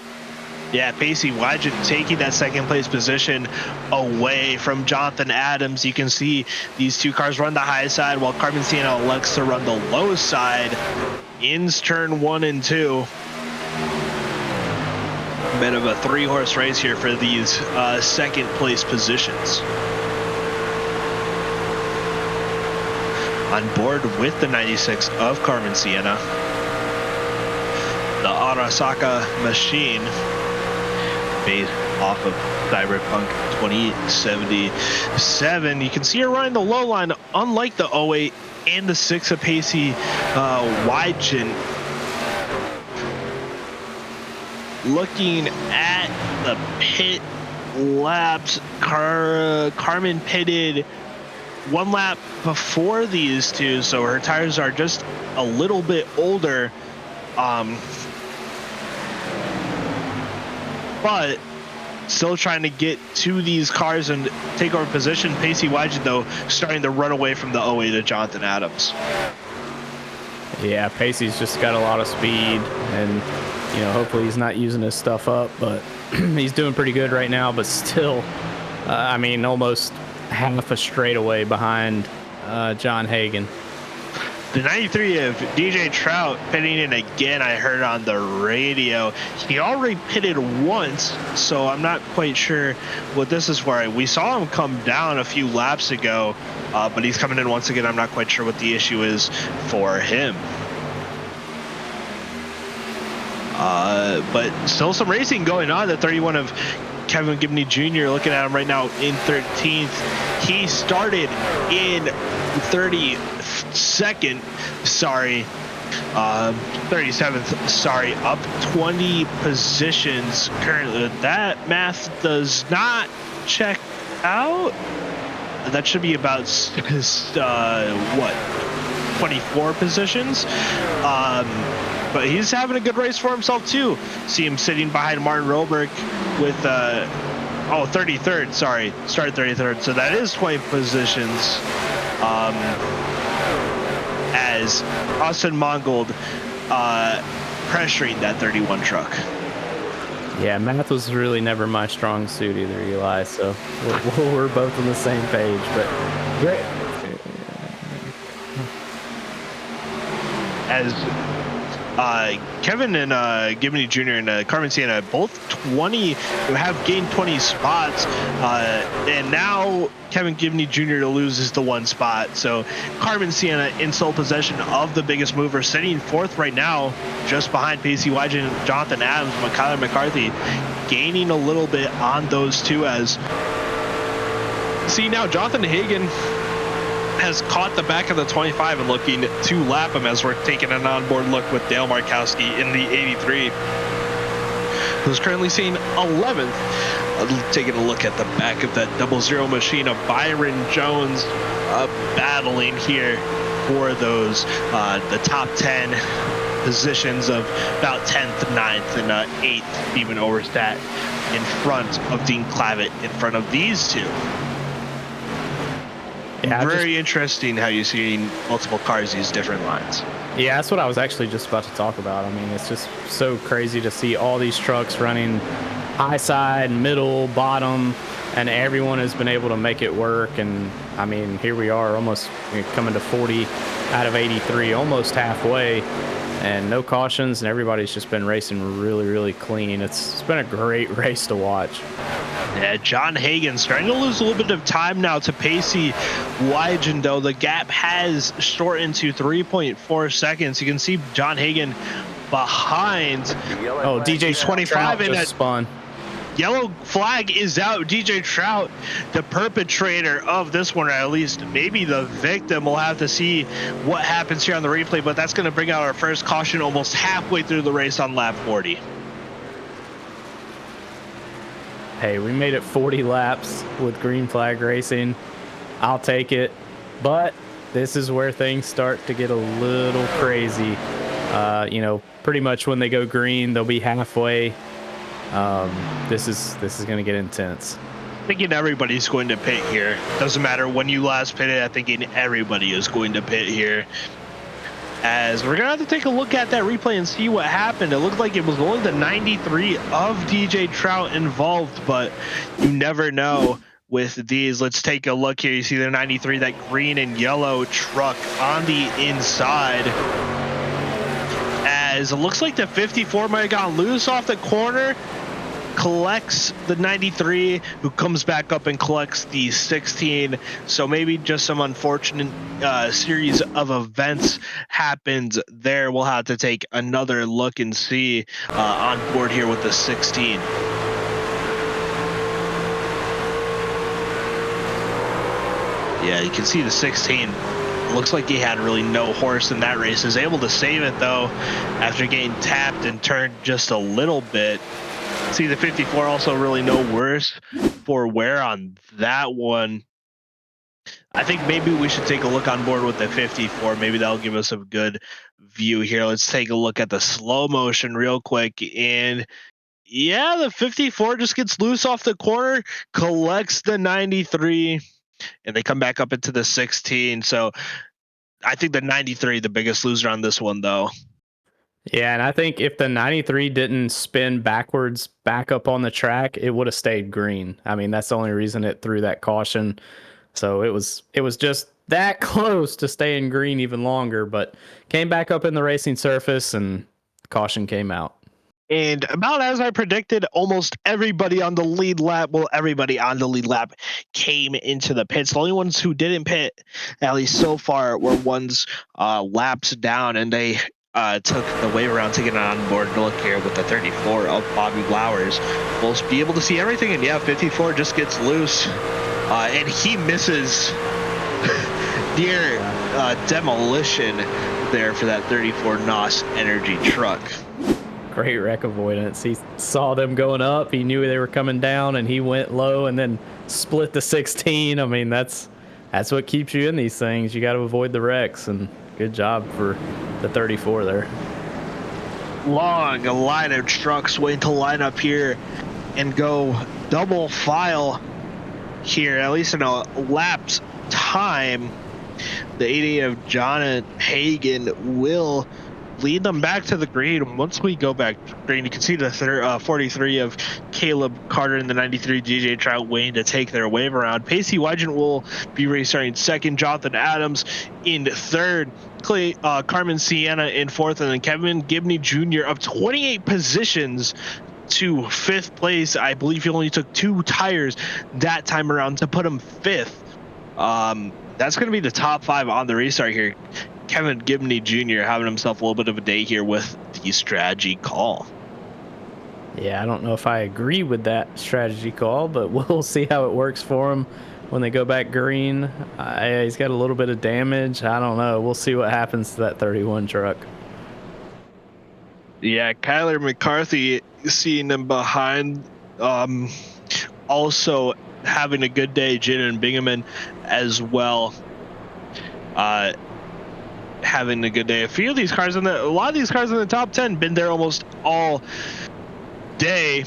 Yeah, Pacey Wygant taking that second place position away from Jonathan Adams. You can see these two cars run the high side while Carmen Sienna elects to run the low side. Ins turn 1 and 2. Bit of a 3-horse race here for these second place positions. On board with the 96 of Carmen Sienna, the Arasaka machine, based off of Cyberpunk 2077. You can see her running the low line, unlike the 08 and the 6 of Pacey Wygant. Looking at the pit laps, Carmen pitted 1 lap before these two, so her tires are just a little bit older. But still trying to get to these cars and take over position. Pacey Wygant, though, starting to run away from the 08 of Jonathan Adams. Yeah, Pacey's just got a lot of speed, and you know, hopefully he's not using his stuff up, but he's doing pretty good right now. But still, I mean, almost half a straightaway behind John Hagan. The 93 of DJ Trout pitting in again, I heard on the radio. He already pitted once, so I'm not quite sure what this is for. We saw him come down a few laps ago, but he's coming in once again. I'm not quite sure what the issue is for him. But still some racing going on. The 31 of Kevin Gibney Jr. looking at him right now in 13th. He started in 37th, sorry, up 20 positions currently. That math does not check out. That should be about 24 positions. But he's having a good race for himself too. See him sitting behind Martin Rohlberg with 33rd, sorry, started 33rd. So that is 20 positions. As Austin Mongold pressuring that 31 truck. Yeah, math was really never my strong suit either, Eli. So we're both on the same page. But great. As Kevin and Gibney Jr. and Carmen Sienna both have gained 20 spots, and now Kevin Gibney Jr. loses the 1 spot. So Carmen Sienna in sole possession of the biggest mover, sitting 4th right now, just behind Pacey Wygant and Jonathan Adams. Kyler McCarthy gaining a little bit on those two. As see now Jonathan Hagan has caught the back of the 25 and looking to lap him as we're taking an onboard look with Dale Markowski in the 83, who's currently seen 11th. Taking a look at the back of that 00 machine of Byron Jones battling here for those the top 10 positions of about 10th, 9th, and 8th. Even Overstat in front of Dean Clavitt in front of these two. Yeah, very interesting how you see multiple cars use different lines. Yeah, that's what I was actually just about to talk about. I mean, it's just so crazy to see all these trucks running high side, middle, bottom, and everyone has been able to make it work. And I mean, here we are almost coming to 40 out of 83, almost halfway. and no cautions, and everybody's just been racing really, really clean. It's been a great race to watch. Yeah, John Hagen starting to lose a little bit of time now to Pacey Wygen, though. The gap has shortened to 3.4 seconds. You can see John Hagen behind. Oh, DJ 25 just spun. Yellow flag is out. DJ Trout, the perpetrator of this one, or at least maybe the victim. We'll have to see what happens here on the replay, but that's going to bring out our first caution almost halfway through the race on lap 40. Hey, we made it 40 laps with green flag racing. I'll take it, but this is where things start to get a little crazy. You know, pretty much when they go green, they'll be halfway. This is going to get intense. Thinking everybody's going to pit here. Doesn't matter when you last pitted. I think everybody is going to pit here. As we're gonna have to take a look at that replay and see what happened. It looked like it was only the 93 of DJ Trout involved, but you never know with these. Let's take a look here. You see the 93, that green and yellow truck on the inside. As it looks like the 54 might have gotten loose off the corner. Collects the 93, who comes back up and collects the 16. So maybe just some unfortunate series of events happened there. We'll have to take another look and see on board here with the 16. Yeah, you can see the 16. Looks like he had really no horse in that race. Is able to save it though after getting tapped and turned just a little bit. See the 54 also really no worse for wear on that one. I think maybe we should take a look on board with the 54. Maybe that'll give us a good view here. Let's take a look at the slow motion real quick. And yeah, the 54 just gets loose off the corner, collects the 93, and they come back up into the 16. So I think the 93, the biggest loser on this one, though. Yeah, and I think if the 93 didn't spin backwards back up on the track, it would have stayed green. I mean, that's the only reason it threw that caution. So it was just that close to staying green even longer, but came back up in the racing surface and caution came out. And about as I predicted, almost everybody on the lead lap, came into the pits. The only ones who didn't pit, at least so far, were ones laps down, and they took the wave around to get on board. Look here with the 34 of Bobby Blowers. We'll be able to see everything, and yeah, 54 just gets loose, and he misses near demolition there for that 34 NOS Energy truck. Great wreck avoidance. He saw them going up. He knew they were coming down, and he went low and then split the 16. I mean, that's what keeps you in these things. You got to avoid the wrecks, and good job for the 34 there. Long a line of trucks waiting to line up here and go double file here, at least in a lap's time. The 88 of John Hagen will lead them back to the green. Once we go back to green, you can see the 43 of Caleb Carter and the 93 DJ Trout waiting to take their wave around. Pacey Wygen will be restarting second, Jonathan Adams in third, Carmen Sienna in fourth, and then Kevin Gibney Jr. up 28 positions to fifth place. I believe he only took 2 tires that time around to put him fifth. That's going to be the top 5 on the restart here. Kevin Gibney Jr. having himself a little bit of a day here with the strategy call. Yeah, I don't know if I agree with that strategy call, but we'll see how it works for him when they go back green. He's got a little bit of damage. I don't know. We'll see what happens to that 31 truck. Yeah, Kyler McCarthy seeing him behind. Also having a good day. Jaden Bingaman as well. Having a good day. A lot of these cars in the top 10 been there almost all day.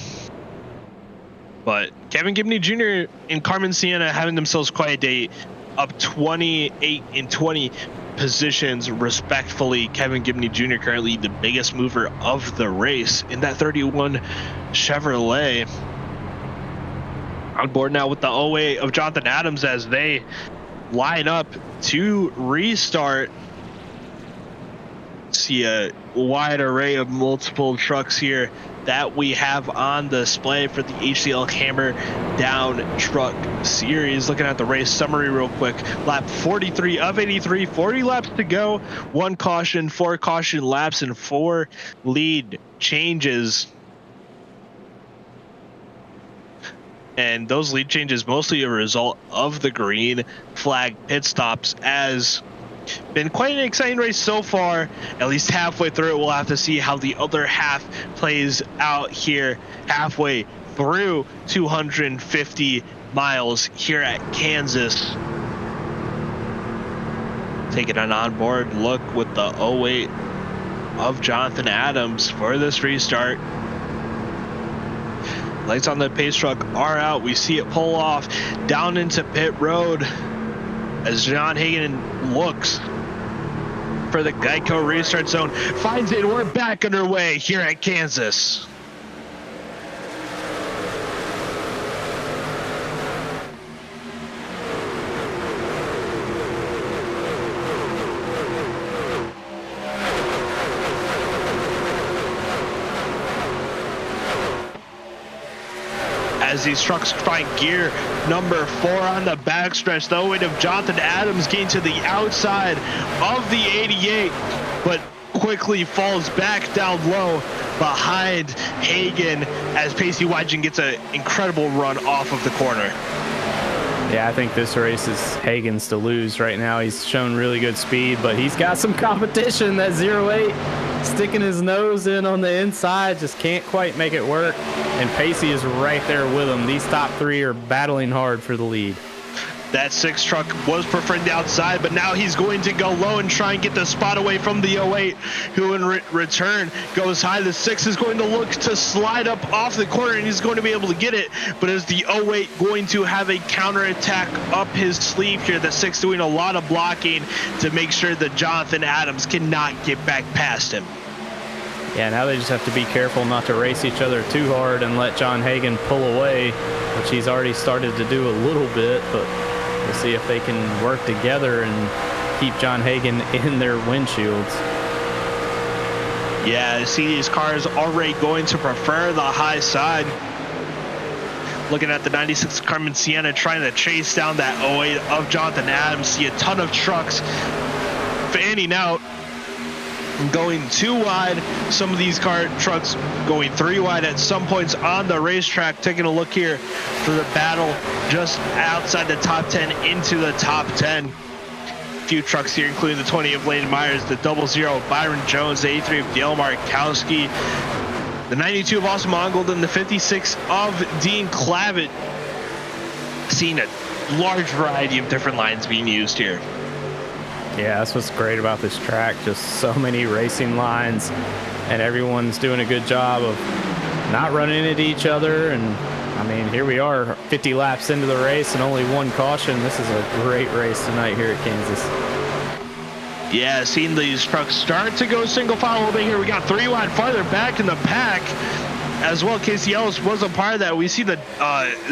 But Kevin Gibney Jr. and Carmen Sienna having themselves quite a day, up 28 and 20 positions respectfully. Kevin Gibney Jr. currently the biggest mover of the race in that 31 Chevrolet. On board now with the 08 of Jonathan Adams as they line up to restart. see a wide array of multiple trucks here that we have on display for the HTL Hammer Down Truck Series. Looking at the race summary real quick, lap 43 of 83, 40 laps to go, 1 caution, 4 caution laps, and 4 lead changes. And those lead changes mostly a result of the green flag pit stops, as been quite an exciting race so far. At least halfway through it, we'll have to see how the other half plays out here halfway through 250 miles here at Kansas. Taking an onboard look with the 08 of Jonathan Adams for this restart. Lights on the pace truck are out. We see it pull off down into pit road as John Hagen looks for the Geico restart zone. Finds it. We're back underway here at Kansas. As these trucks find gear number 4 on the backstretch, the weight of Jonathan Adams getting to the outside of the 88, but quickly falls back down low behind Hagen as Pacey Wygen gets an incredible run off of the corner. Yeah, I think this race is Hagen's to lose right now. He's shown really good speed, but he's got some competition. That 08 sticking his nose in on the inside, just can't quite make it work. And Pacey is right there with him. These top 3 are battling hard for the lead. That 6 truck was preferring the outside, but now he's going to go low and try and get the spot away from the 08, who in return goes high. The 6 is going to look to slide up off the corner, and he's going to be able to get it, but is the 08 going to have a counterattack up his sleeve here? The 6 doing a lot of blocking to make sure that Jonathan Adams cannot get back past him. Yeah, now they just have to be careful not to race each other too hard and let John Hagen pull away, which he's already started to do a little bit, but we'll see if they can work together and keep John Hagen in their windshields. Yeah, I see these cars already going to prefer the high side. Looking at the 96 Carmen Sienna trying to chase down that 08 of Jonathan Adams. See a ton of trucks fanning out, going 2 wide. Some of these trucks going 3 wide at some points on the racetrack. Taking a look here for the battle just outside the top 10 into the top 10. Few trucks here, including the 20 of Layden Myers, the 00 of Byron Jones, the 83 of Dale Markowski, the 92 of Austin Mongold, and the 56 of Dean Clavitt. Seeing a large variety of different lines being used here. Yeah, that's what's great about this track. Just so many racing lines, and everyone's doing a good job of not running into each other. And I mean, here we are 50 laps into the race and only 1 caution. This is a great race tonight here at Kansas. Yeah, seeing these trucks start to go single file a little bit here. We got 3 wide farther back in the pack as well. Casey Ellis was a part of that. We see the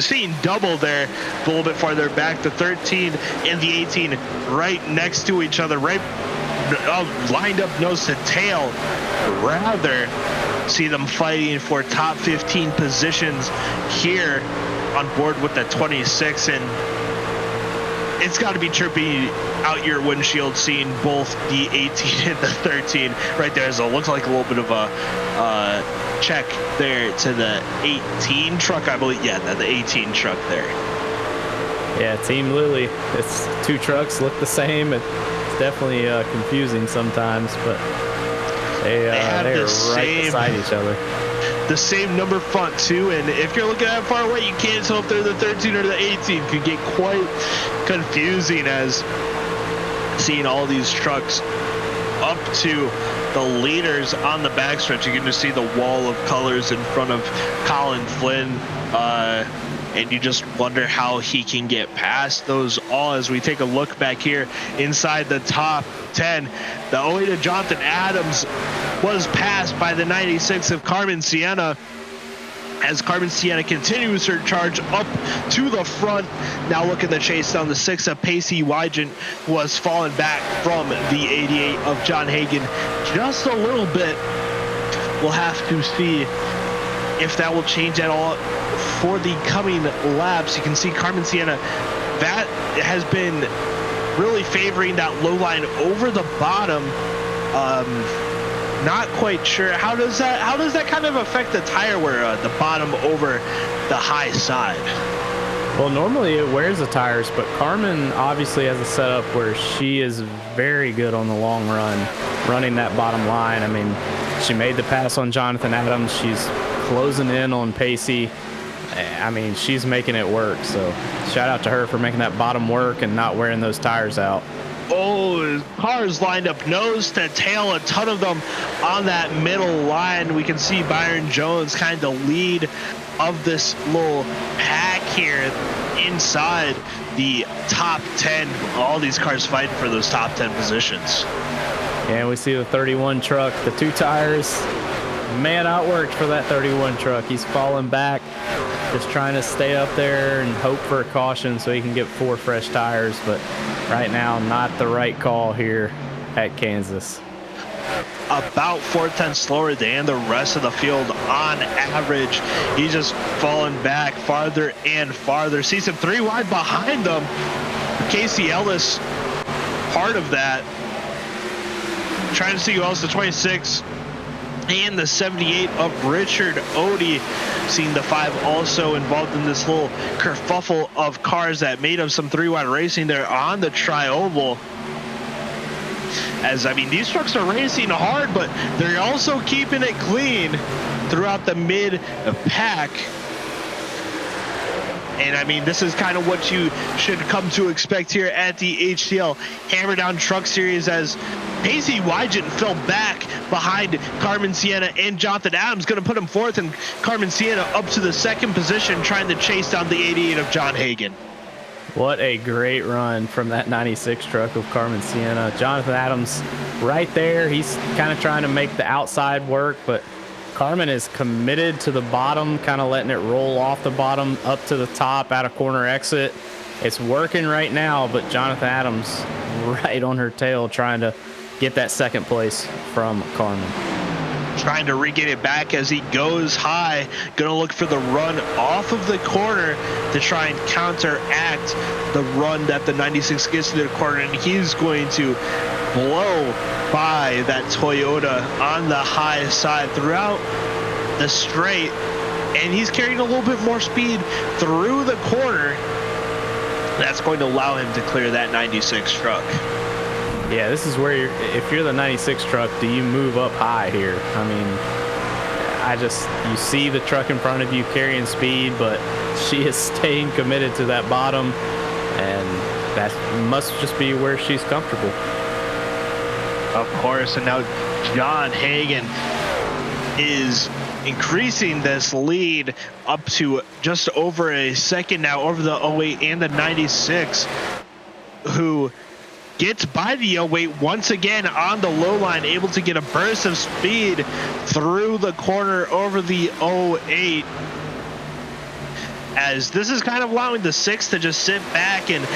seeing double there a little bit farther back. The 13 and the 18 right next to each other, right lined up nose to tail. Rather see them fighting for top 15 positions here on board with the 26, and it's got to be trippy out your windshield seeing both the 18 and the 13 right there. So it looks like a little bit of a check there to the 18 truck, I believe. Yeah, the 18 truck there. Yeah, Team Lily. It's 2 trucks look the same. It's definitely confusing sometimes, but they are right beside each other. The same number font too, and if you're looking at far away, you can't tell if they're the 13 or the 18. Could get quite confusing as seeing all these trucks up to the leaders on the backstretch. You can just see the wall of colors in front of Colin Flynn, and you just wonder how he can get past those all. As we take a look back here inside the top 10, the 08 of Jonathan Adams was passed by the 96 of Carmen Sienna. as Carmen Sienna continues her charge up to the front. Now looking to chase down the 6 of Pacey Wygant, who has fallen back from the 88 of John Hagen just a little bit. We'll have to see if that will change at all for the coming laps. You can see Carmen Sienna, that has been really favoring that low line over the bottom. Not quite sure how does that kind of affect the tire wear, the bottom over the high side. Well, normally it wears the tires, but Carmen obviously has a setup where she is very good on the long run, running that bottom line. I mean, she made the pass on Jonathan Adams. She's closing in on Pacey. I mean, she's making it work. So shout out to her for making that bottom work and not wearing those tires out. Oh, cars lined up nose to tail, a ton of them on that middle line. We can see Byron Jones kind of lead of this little pack here inside the top 10. All these cars fighting for those top 10 positions. And we see the 31 truck, the 2 tires. Man, outworked for that 31 truck. He's falling back, just trying to stay up there and hope for a caution so he can get 4 fresh tires. But right now, not the right call here at Kansas. About 4/10 slower than the rest of the field on average. He's just falling back farther and farther. Sees him 3 wide behind them. Casey Ellis, part of that. Trying to see who else, the 26 and the 78 of Richard Odie. Seeing the 5 also involved in this little kerfuffle of cars that made up some 3 wide racing there on the tri-oval. As I mean, these trucks are racing hard, but they're also keeping it clean throughout the mid pack. And I mean, this is kind of what you should come to expect here at the HTL Hammer Down Truck Series, as Pacey Wygant fell back behind Carmen Sienna and Jonathan Adams, going to put him 4th, and Carmen Sienna up to the 2nd position, trying to chase down the 88 of John Hagen. What a great run from that 96 truck of Carmen Sienna. Jonathan Adams right there. He's kind of trying to make the outside work, but Carmen is committed to the bottom, kind of letting it roll off the bottom up to the top at a corner exit. It's working right now, but Jonathan Adams right on her tail trying to get that 2nd place from Carmen. Trying to regain it back as he goes high. Gonna look for the run off of the corner to try and counteract the run that the 96 gets to the corner, and he's going to blow by that Toyota on the high side throughout the straight, and he's carrying a little bit more speed through the corner. That's going to allow him to clear that 96 truck. Yeah, this is where if you're the 96 truck, do you move up high here? I mean, you see the truck in front of you carrying speed, but she is staying committed to that bottom, and that must just be where she's comfortable. Of course, and now John Hagen is increasing this lead up to just over a second now over the 08 and the 96, who gets by the 08 once again on the low line, able to get a burst of speed through the corner over the 08. As this is kind of allowing the 6 to just sit back and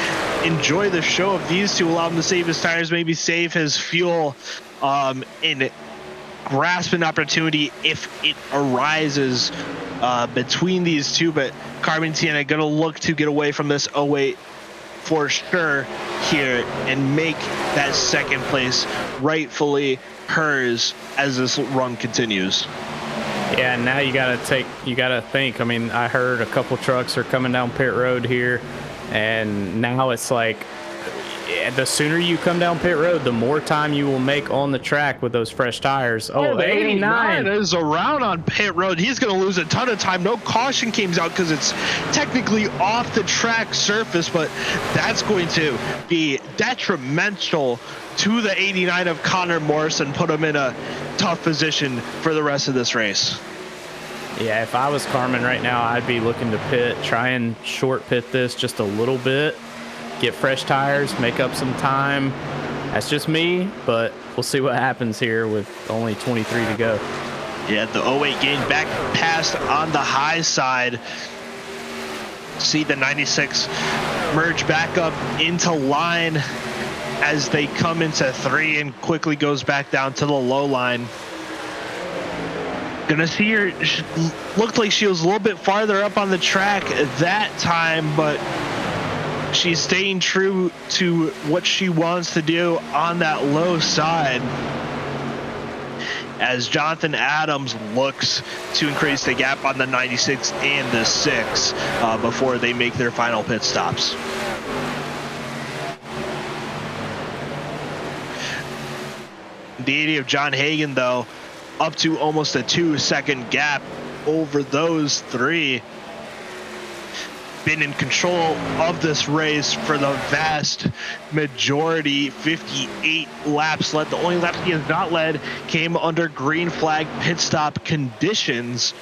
enjoy the show of these two, allow him to save his tires, maybe save his fuel, and grasp an opportunity if it arises between these two. But Carmen Sienna gonna look to get away from this 08 for sure here and make that 2nd place rightfully hers as this run continues. Yeah, now you gotta think. I mean, I heard a couple trucks are coming down pit road here, and now it's like the sooner you come down pit road, the more time you will make on the track with those fresh tires. Oh, the 89 is around on pit road. He's going to lose a ton of time. No caution came out because it's technically off the track surface, but that's going to be detrimental to the 89 of Connor Morrison, put him in a tough position for the rest of this race. Yeah, if I was Carmen right now, I'd be looking to pit, try and short pit this just a little bit, get fresh tires, make up some time. That's just me, but we'll see what happens here with only 23 to go. Yeah, the 08 getting back past on the high side. See the 96 merge back up into line as they come into 3 and quickly goes back down to the low line. Gonna see her, looked like she was a little bit farther up on the track that time, but she's staying true to what she wants to do on that low side, as Jonathan Adams looks to increase the gap on the 96 and the 6 before they make their final pit stops. The 80 of John Hagen, though, up to almost a 2-second gap over those 3. Been in control of this race for the vast majority. 58 laps led. The only lap he has not led came under green flag pit stop conditions.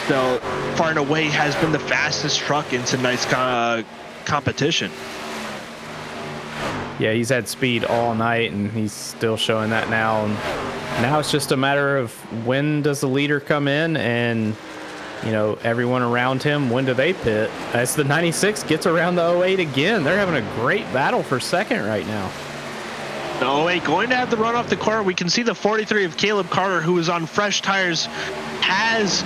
So far and away has been the fastest truck in tonight's competition. Yeah, he's had speed all night, and he's still showing that now. And now it's just a matter of when does the leader come in, and you know, everyone around him, when do they pit? As the 96 gets around the 08 again, they're having a great battle for second right now. The 08 going to have to run off the corner. We can see the 43 of Caleb Carter, who is on fresh tires, has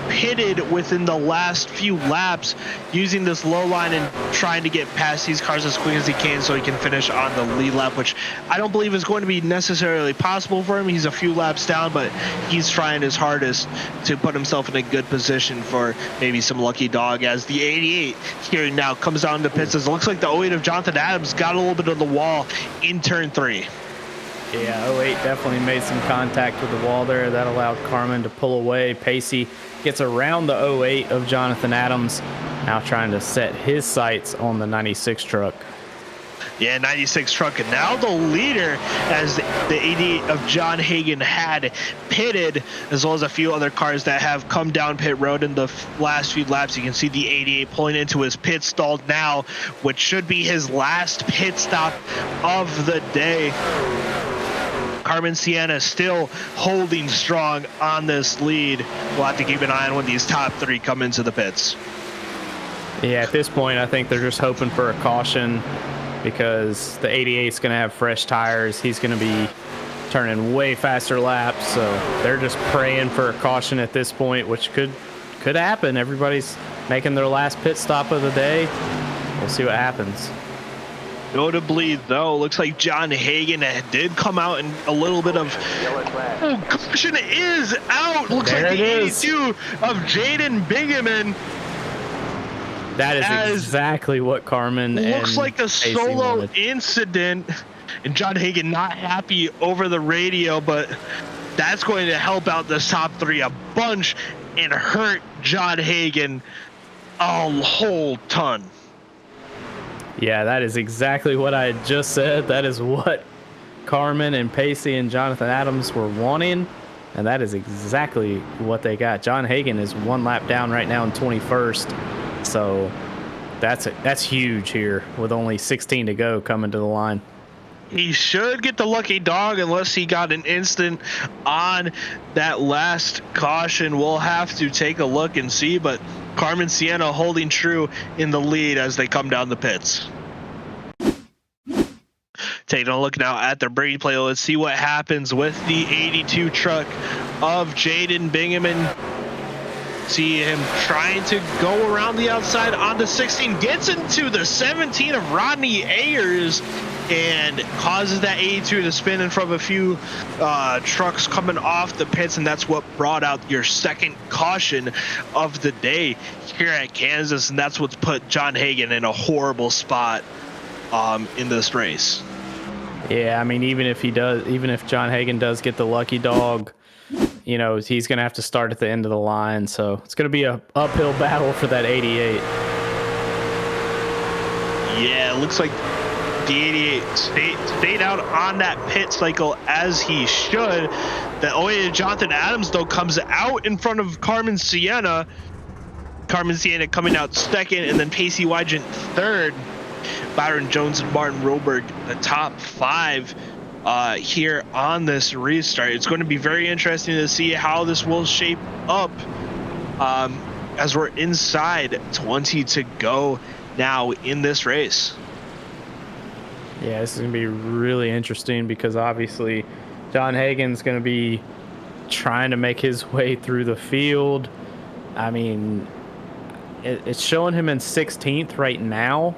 pitted within the last few laps using this low line and trying to get past these cars as quick as he can so he can finish on the lead lap, which I don't believe is going to be necessarily possible for him. He's a few laps down, but he's trying his hardest to put himself in a good position for maybe some lucky dog, as the 88 here now comes down to pits. It looks like the 08 of Jonathan Adams got a little bit of the wall in turn 3. Yeah, 08 definitely made some contact with the wall there. That allowed Carmen to pull away. Pacey gets around the 08 of Jonathan Adams, now trying to set his sights on the 96 truck. Yeah, 96 truck, and now the leader, as the 88 of John Hagen had pitted, as well as a few other cars that have come down pit road in the last few laps. You can see the 88 pulling into his pit stall now, which should be his last pit stop of the day. Carmen Sienna still holding strong on this lead. We'll have to keep an eye on when these top 3 come into the pits. Yeah, at this point, I think they're just hoping for a caution, because the 88 is going to have fresh tires. He's going to be turning way faster laps, so they're just praying for a caution at this point, which could happen. Everybody's making their last pit stop of the day. We'll see what happens. Notably, though, looks like John Hagen did come out in a little bit of... Oh, caution is out! Looks there like the 82 is. of Jaden Bingaman. That is exactly what Carmen looks like a Pacey solo wanted. Incident, and John Hagen not happy over the radio, but that's going to help out the top 3 a bunch and hurt John Hagen a whole ton. Yeah, that is exactly what I had just said. That is what Carmen and Pacey and Jonathan Adams were wanting, and that is exactly what they got. John Hagen is 1 lap down right now in 21st, so that's huge here with only 16 to go coming to the line. He should get the lucky dog unless he got an instant on that last caution. We'll have to take a look and see, but Carmen Sienna holding true in the lead as they come down the pits. Taking a look now at the replay. Let's see what happens with the 82 truck of Jaden Bingaman. See him trying to go around the outside on the 16, gets into the 17 of Rodney Ayers and causes that 82 to spin in front of a few trucks coming off the pits, and that's what brought out your second caution of the day here at Kansas, and that's what's put John Hagen in a horrible spot in this race. Yeah, I mean, even if John Hagen does get the lucky dog, you know, he's going to have to start at the end of the line, so it's going to be a uphill battle for that 88. Yeah, it looks like the 88 stayed out on that pit cycle as he should. The 08 Jonathan Adams, though, comes out in front of Carmen Sienna. Carmen Sienna coming out second, and then Pacey Wygant third. Byron Jones and Martin Roberg, the top 5 here on this restart. It's going to be very interesting to see how this will shape up as we're inside 20 to go now in this race. Yeah, this is going to be really interesting because obviously John Hagen's going to be trying to make his way through the field. I mean, it's showing him in 16th right now.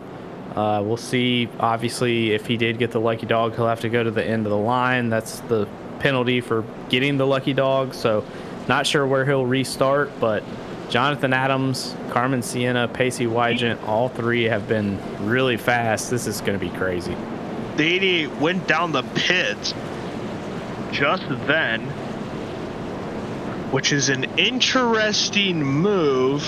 We'll see, obviously, if he did get the lucky dog, he'll have to go to the end of the line. That's the penalty for getting the lucky dog. So not sure where he'll restart, but Jonathan Adams, Carmen, Sienna, Pacey Wygant, all three have been really fast. This is going to be crazy. The 88 went down the pit just then, which is an interesting move.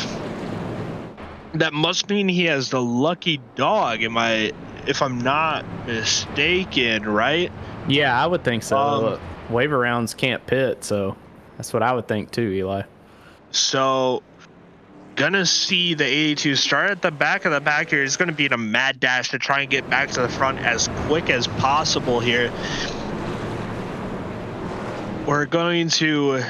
That must mean he has the lucky dog. If I'm not mistaken, right? Yeah, I would think so. Waiver rounds can't pit, so that's what I would think too, Eli. So, gonna see the 82 start at the back of the pack here. He's gonna be in a mad dash to try and get back to the front as quick as possible here. We're going to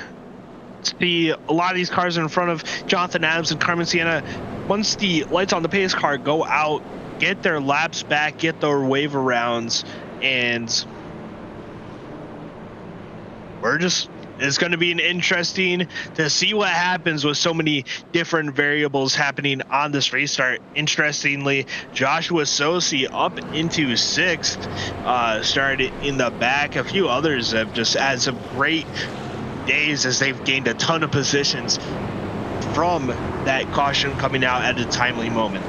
see a lot of these cars in front of Jonathan Adams and Carmen Sienna. Once the lights on the pace car go out, get their laps back, get their waiver rounds, and it's going to be an interesting to see what happens with so many different variables happening on this restart. Interestingly, Joshua Sosi up into 6th, started in the back. A few others have just had some great days as they've gained a ton of positions from that caution coming out at a timely moment.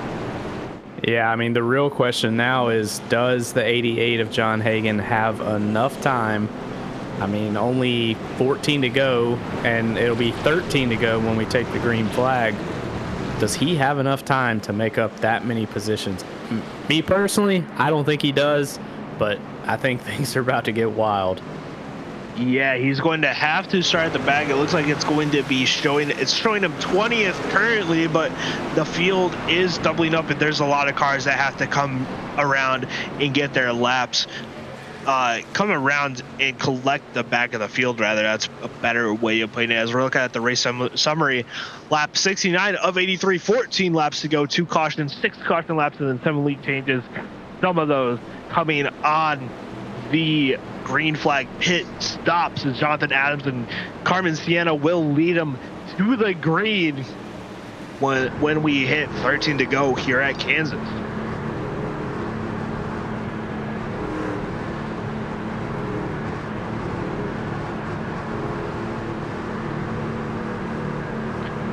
Yeah, I mean, the real question now is, does the 88 of John Hagen have enough time? I mean, only 14 to go, and it'll be 13 to go when we take the green flag. Does he have enough time to make up that many positions? Me personally, I don't think he does, but I think things are about to get wild. Yeah, he's going to have to start at the back. It looks like it's going to be showing him 20th currently, but the field is doubling up, and there's a lot of cars that have to come around and get their laps. Come around and collect the back of the field, rather. That's a better way of putting it. As we're looking at the race summary, lap 69 of 83, 14 laps to go, 2 cautions, 6 caution laps, and then 7 lead changes. Some of those coming on the green flag pit stops as Jonathan Adams and Carmen Sienna will lead them to the green when we hit 13 to go here at Kansas.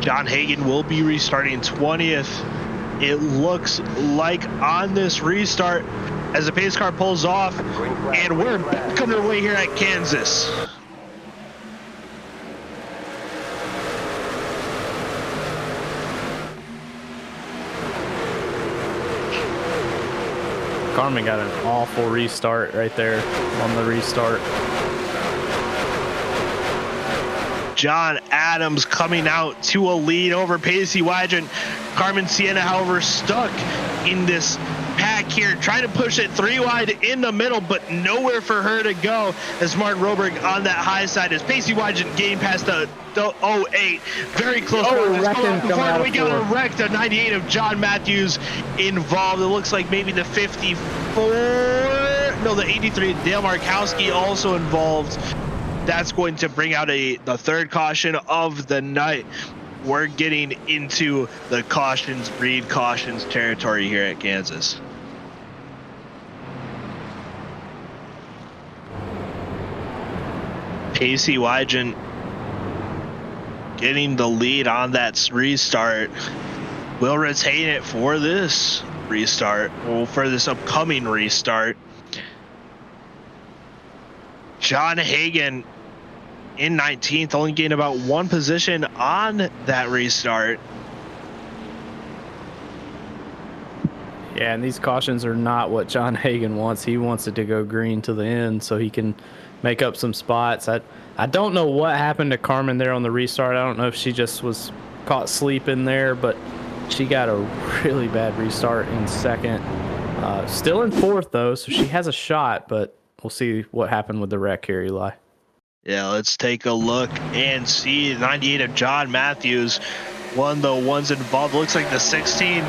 John Hagen will be restarting 20th. It looks like on this restart as the pace car pulls off, and we're back underway here at Kansas. Carmen got an awful restart right there on the restart. John Adams coming out to a lead over Pacey Wygant. Carmen Sienna, however, stuck in this pack here, trying to push it 3 wide in the middle, but nowhere for her to go as Martin Roberg on that high side as Pacey Wygant gained past the 08. Very close. We got a wreck, the 98 of John Matthews involved. It looks like maybe the 54, no, the 83 Dale Markowski also involved. That's going to bring out the 3rd caution of the night. We're getting into the cautions, breed cautions territory here at Kansas. Pacey Wygant getting the lead on that restart. Will retain it for this restart, or for this upcoming restart. John Hagen in 19th, only gained about 1 position on that restart. Yeah, and these cautions are not what John Hagen wants. He wants it to go green to the end so he can make up some spots. I don't know what happened to Carmen there on the restart. I don't know if she just was caught sleeping there, but she got a really bad restart in 2nd. Still in 4th, though, so she has a shot, but we'll see what happened with the wreck here, Eli. Yeah, let's take a look and see 98 of John Matthews. One of the ones involved. Looks like the 16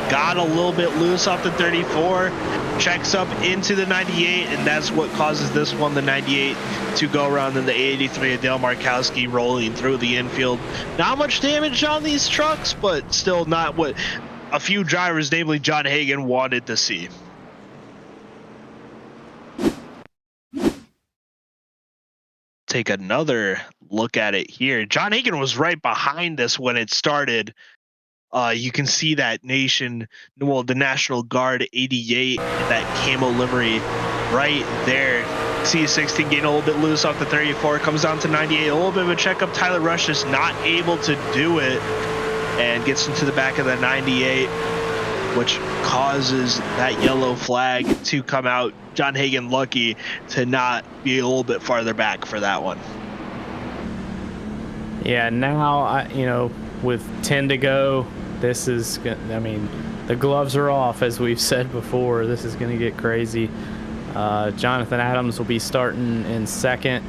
got a little bit loose off the 34, checks up into the 98, and that's what causes this one, the 98, to go around in the 83 of Dale Markowski rolling through the infield. Not much damage on these trucks, but still not what a few drivers, namely John Hagan, wanted to see. Take another look at it here. John Hagan was right behind this when it started. You can see that the National Guard 88, that camo livery right there. C16 getting a little bit loose off the 34, comes down to 98. A little bit of a checkup. Tyler Rush is not able to do it and gets into the back of the 98, which causes that yellow flag to come out. John Hagan lucky to not be a little bit farther back for that one. Yeah, now, with 10 to go, this is, I mean, the gloves are off, as we've said before. This is going to get crazy. Jonathan Adams will be starting in second.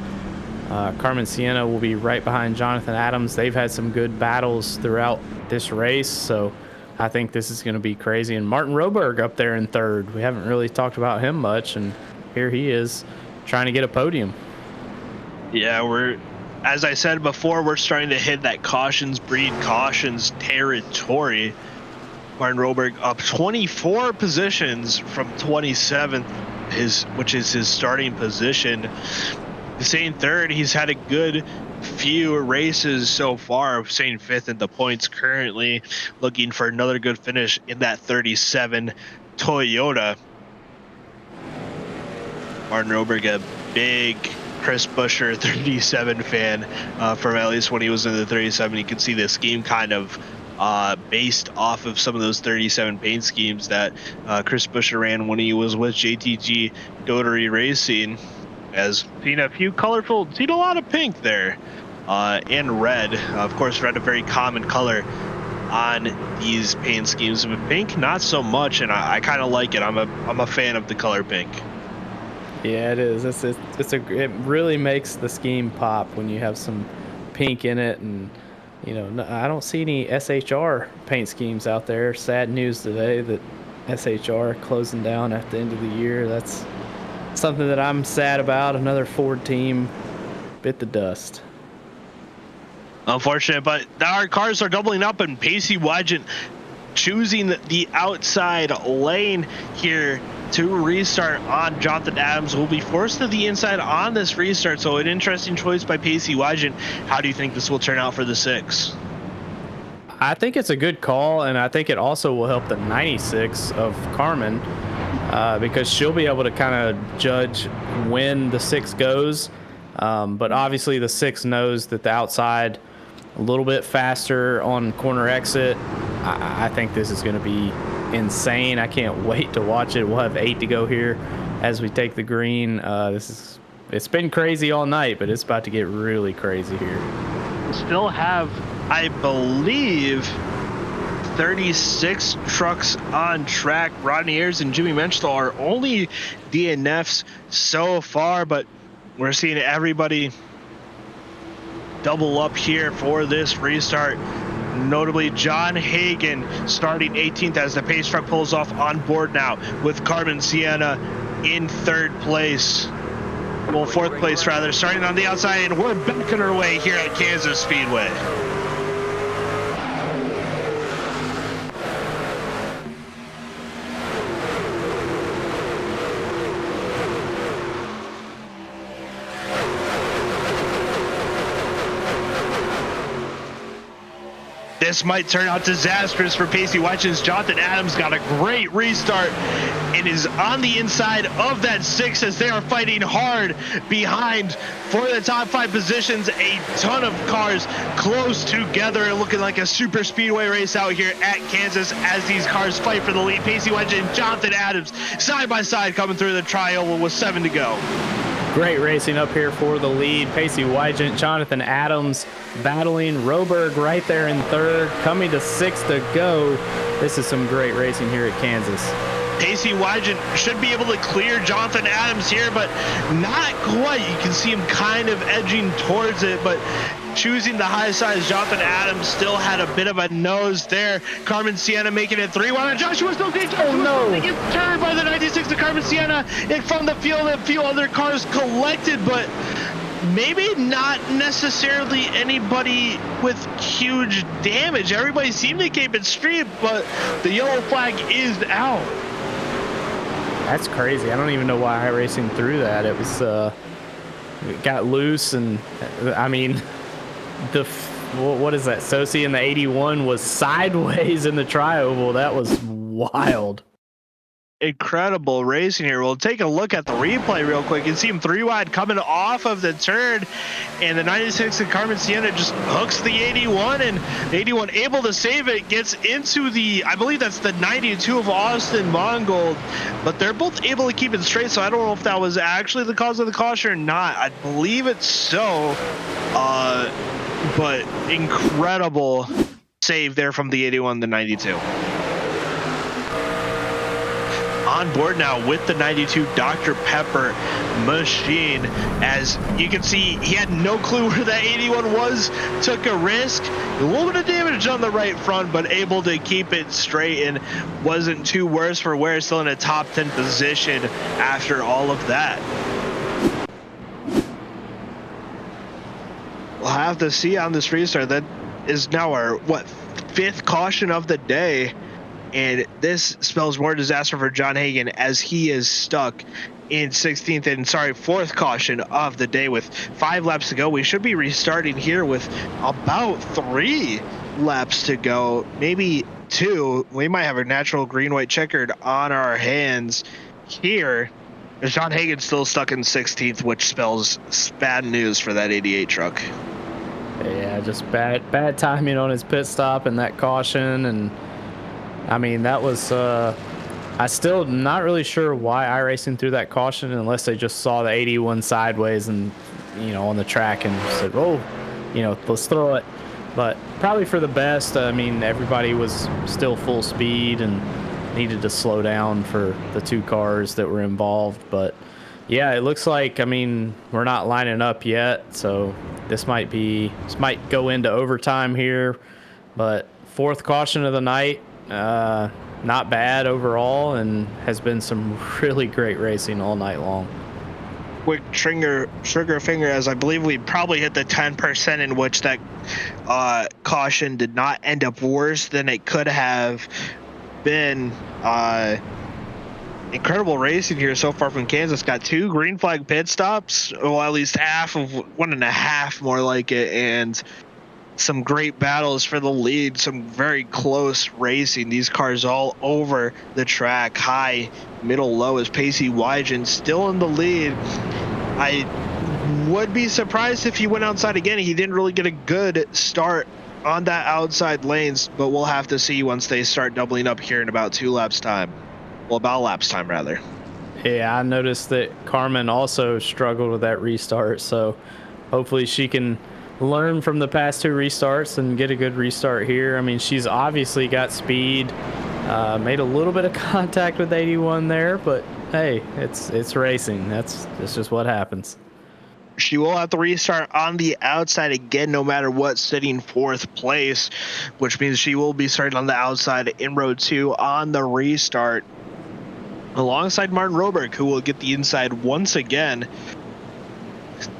Carmen Sienna will be right behind Jonathan Adams. They've had some good battles throughout this race, so I think this is going to be crazy. And Martin Roberg up there in third. We haven't really talked about him much, and here he is trying to get a podium. Yeah, as I said before, we're starting to hit that breed cautions territory. Martin Roberg up 24 positions from 27th, which is his starting position. Staying third, he's had a good few races so far, staying fifth in the points currently, looking for another good finish in that 37 Toyota. Martin Roberg, a big Chris Buescher 37 fan from at least when he was in the 37. You can see the scheme kind of based off of some of those 37 paint schemes that Chris Buescher ran when he was with JTG Dotery Racing. As seen a few colorful, seen a lot of pink there, and red. Of course, red a very common color on these paint schemes, but pink not so much, and I kind of like it. I'm a fan of the color pink. Yeah, it is. It really makes the scheme pop when you have some pink in it, and I don't see any SHR paint schemes out there. Sad news today that SHR closing down at the end of the year. That's something that I'm sad about. Another Ford team bit the dust. Unfortunate, but our cars are doubling up, and Pacey Wygant choosing the outside lane here to restart on Jonathan Adams. Will be forced to the inside on this restart, so an interesting choice by Pacey Wygant. How do you think this will turn out for the 6? I think it's a good call, and I think it also will help the 96 of Carmen, because she'll be able to kind of judge when the 6 goes. But obviously the 6 knows that the outside a little bit faster on corner exit. I think this is going to be insane. I can't wait to watch it. We'll have 8 to go here as we take the green. It's been crazy all night, but it's about to get really crazy here. We'll still have, I believe, 36 trucks on track. Rodney Ayers and Jimmy Menchtel are only DNFs so far, but we're seeing everybody double up here for this restart. Notably, John Hagan starting 18th as the pace truck pulls off on board now with Carmen Sienna in third place. Well, fourth place rather, starting on the outside, and we're back on our way here at Kansas Speedway. This might turn out disastrous for Pacey Wygant. Jonathan Adams got a great restart and is on the inside of that 6 as they are fighting hard behind for the top 5 positions. A ton of cars close together and looking like a super speedway race out here at Kansas as these cars fight for the lead. Pacey Wygant and Jonathan Adams side by side coming through the tri-oval with 7 to go. Great racing up here for the lead. Pacey Wygant, Jonathan Adams battling. Roberg right there in third, coming to 6 to go. This is some great racing here at Kansas. Pacey Wygen should be able to clear Jonathan Adams here, but not quite. You can see him kind of edging towards it, but choosing the high side as Jonathan Adams still had a bit of a nose there. Carmen Sienna making it 3-1, and Joshua still gets turned by the 96 to Carmen Sienna in from the field. A few other cars collected, but maybe not necessarily anybody with huge damage. Everybody seemed to keep it straight, but the yellow flag is out. That's crazy. I don't even know why iRacing threw that. It was it got loose, and I mean, what is that? Sosi in the 81 was sideways in the tri-oval. That was wild. Incredible racing here. We'll take a look at the replay real quick. You can see him 3 wide coming off of the turn, and the 96 and Carmen Sienna just hooks the 81, and the 81 able to save it, gets into the, I believe that's the 92 of Austin Mongold, but they're both able to keep it straight, so I don't know if that was actually the cause of the caution or not. I believe it's so, but incredible save there from the 81, the 92. On board now with the 92 Dr. Pepper machine. As you can see, he had no clue where that 81 was, took a risk, a little bit of damage on the right front, but able to keep it straight and wasn't too worse for wear, still in a top 10 position after all of that. We'll have to see on this restart. That is now our, what, 5th caution of the day. And this spells more disaster for John Hagan as he is stuck in 16th and 4th caution of the day with 5 laps to go. We should be restarting here with about 3 laps to go, maybe 2. We might have a natural green-white checkered on our hands here. John Hagan's still stuck in 16th, which spells bad news for that 88 truck. Yeah, just bad timing on his pit stop and that caution. And I mean, that was, I still not really sure why iRacing threw that caution unless they just saw the 81 sideways and, you know, on the track and said, oh, you know, let's throw it. But probably for the best. I mean, everybody was still full speed and needed to slow down for the 2 cars that were involved. But yeah, it looks like, I mean, we're not lining up yet. So this might go into overtime here, but 4th caution of the night. Not bad overall, and has been some really great racing all night long. Quick trigger finger, as I believe we probably hit the 10% in which that caution did not end up worse than it could have been. Incredible racing here so far from Kansas. Got 2 green flag pit stops, well, at least half of 1.5 more like it, and some great battles for the lead, some very close racing. These cars all over the track, high, middle, low, as Pacey Wygen still in the lead. I would be surprised if he went outside again. He didn't really get a good start on that outside lanes, but we'll have to see once they start doubling up here in about 2 laps time. Well, about laps time rather. Yeah, I noticed that Carmen also struggled with that restart, so hopefully she can learn from the past 2 restarts and get a good restart here. I mean, she's obviously got speed, made a little bit of contact with 81 there, but hey, it's racing. That's just what happens. She will have to restart on the outside again, no matter what, sitting 4th place, which means she will be starting on the outside in row 2 on the restart, alongside Martin Roberg, who will get the inside once again.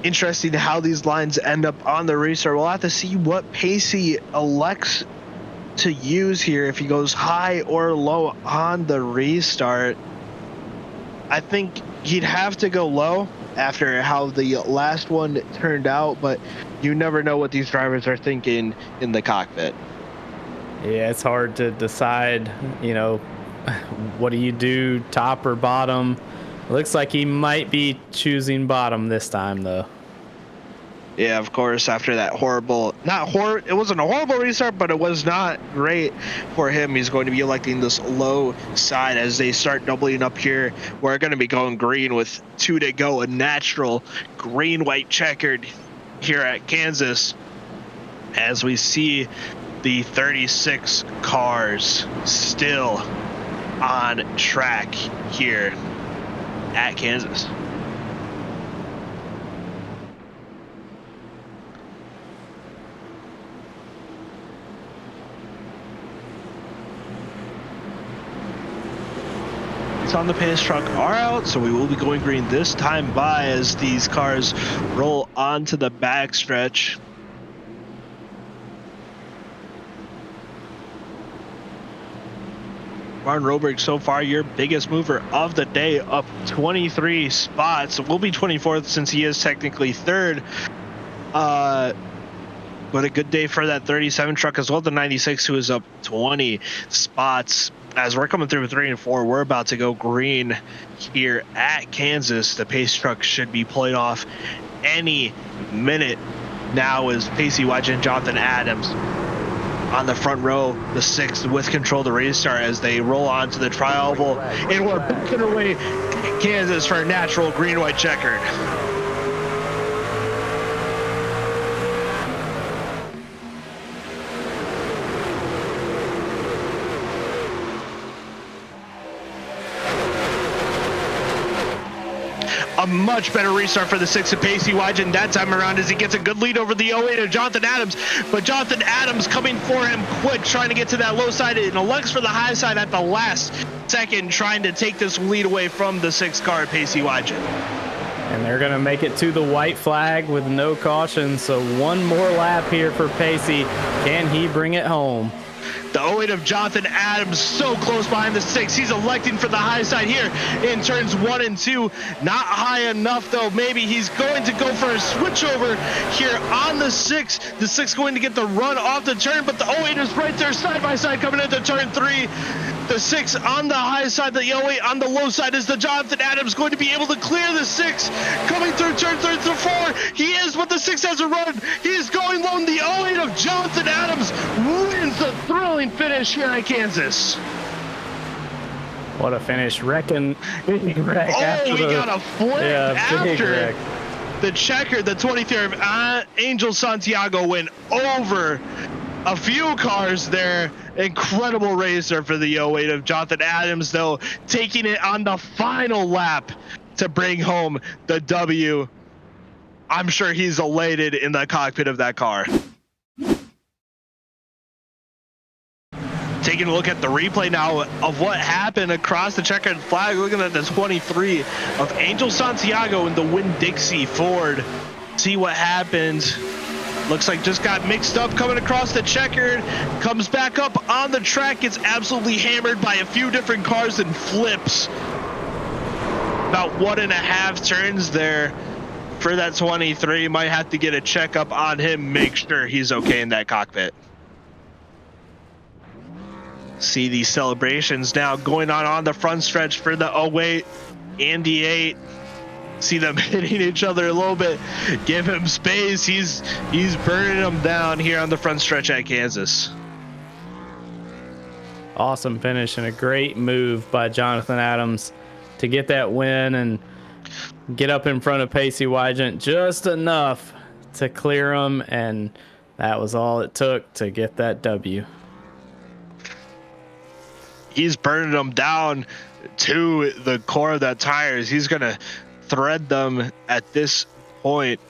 Interesting how these lines end up on the restart. We'll have to see what Pacey elects to use here, if he goes high or low on the restart. I think he'd have to go low after how the last one turned out, but you never know what these drivers are thinking in the cockpit. Yeah, it's hard to decide, you know, what do you do, top or bottom? Looks like he might be choosing bottom this time, though. Yeah, of course, after that it wasn't a horrible restart, but it was not great for him. He's going to be electing this low side as they start doubling up here. We're going to be going green with 2 to go, a natural green-white checkered here at Kansas, as we see the 36 cars still on track here at Kansas. On the pace truck are out, so we will be going green this time by as these cars roll onto the back stretch. Martin Roberg, so far your biggest mover of the day, up 23 spots. Will be 24th since he is technically third. But a good day for that 37 truck as well. The 96 who is up 20 spots. As we're coming through 3 and 4, we're about to go green here at Kansas. The pace truck should be pulling off any minute now as Pacey Wedge and Jonathan Adams on the front row, the 6th with control to restart as they roll on to the tri-oval. And we're backing away Kansas for a natural green-white checkered. A much better restart for the 6 of Pacey Wygen that time around as he gets a good lead over the 08 of Jonathan Adams, but Jonathan Adams coming for him quick, trying to get to that low side and elects for the high side at the last second, trying to take this lead away from the 6 car Pacey Wygen. And they're going to make it to the white flag with no caution, so one more lap here for Pacey. Can he bring it home? The 08 of Jonathan Adams so close behind the 6. He's electing for the high side here in turns 1 and 2. Not high enough though. Maybe he's going to go for a switchover here on the 6. The 6 going to get the run off the turn, but the 08 is right there side by side coming into turn 3. The 6 on the high side, the 08 on the low side. Is the Jonathan Adams going to be able to clear the 6 coming through turn 3 to 4? He is, but the 6 has a run. He's going low. The 08 of Jonathan Adams wins the thrilling finish here in Kansas. What a finish. Wrecking. Big wreck. Oh, we got a flip after wreck. The checker. The 23rd of Angel Santiago went over a few cars there. Incredible racer for the 08 of Jonathan Adams, though, taking it on the final lap to bring home the W. I'm sure he's elated in the cockpit of that car. Taking a look at the replay now of what happened across the checkered flag, looking at the 23 of Angel Santiago in the Winn-Dixie Ford. See what happened. Looks like just got mixed up coming across the checkered, comes back up on the track, gets absolutely hammered by a few different cars and flips. About 1.5 turns there for that 23. Might have to get a checkup on him, make sure he's okay in that cockpit. See these celebrations now going on the front stretch for the 08 and the 8. See them hitting each other a little bit. Give him space. He's burning them down here on the front stretch at Kansas. Awesome finish and a great move by Jonathan Adams to get that win and get up in front of Pacey Wygant just enough to clear him, and that was all it took to get that W. He's burning them down to the core of that tires. He's gonna thread them at this point,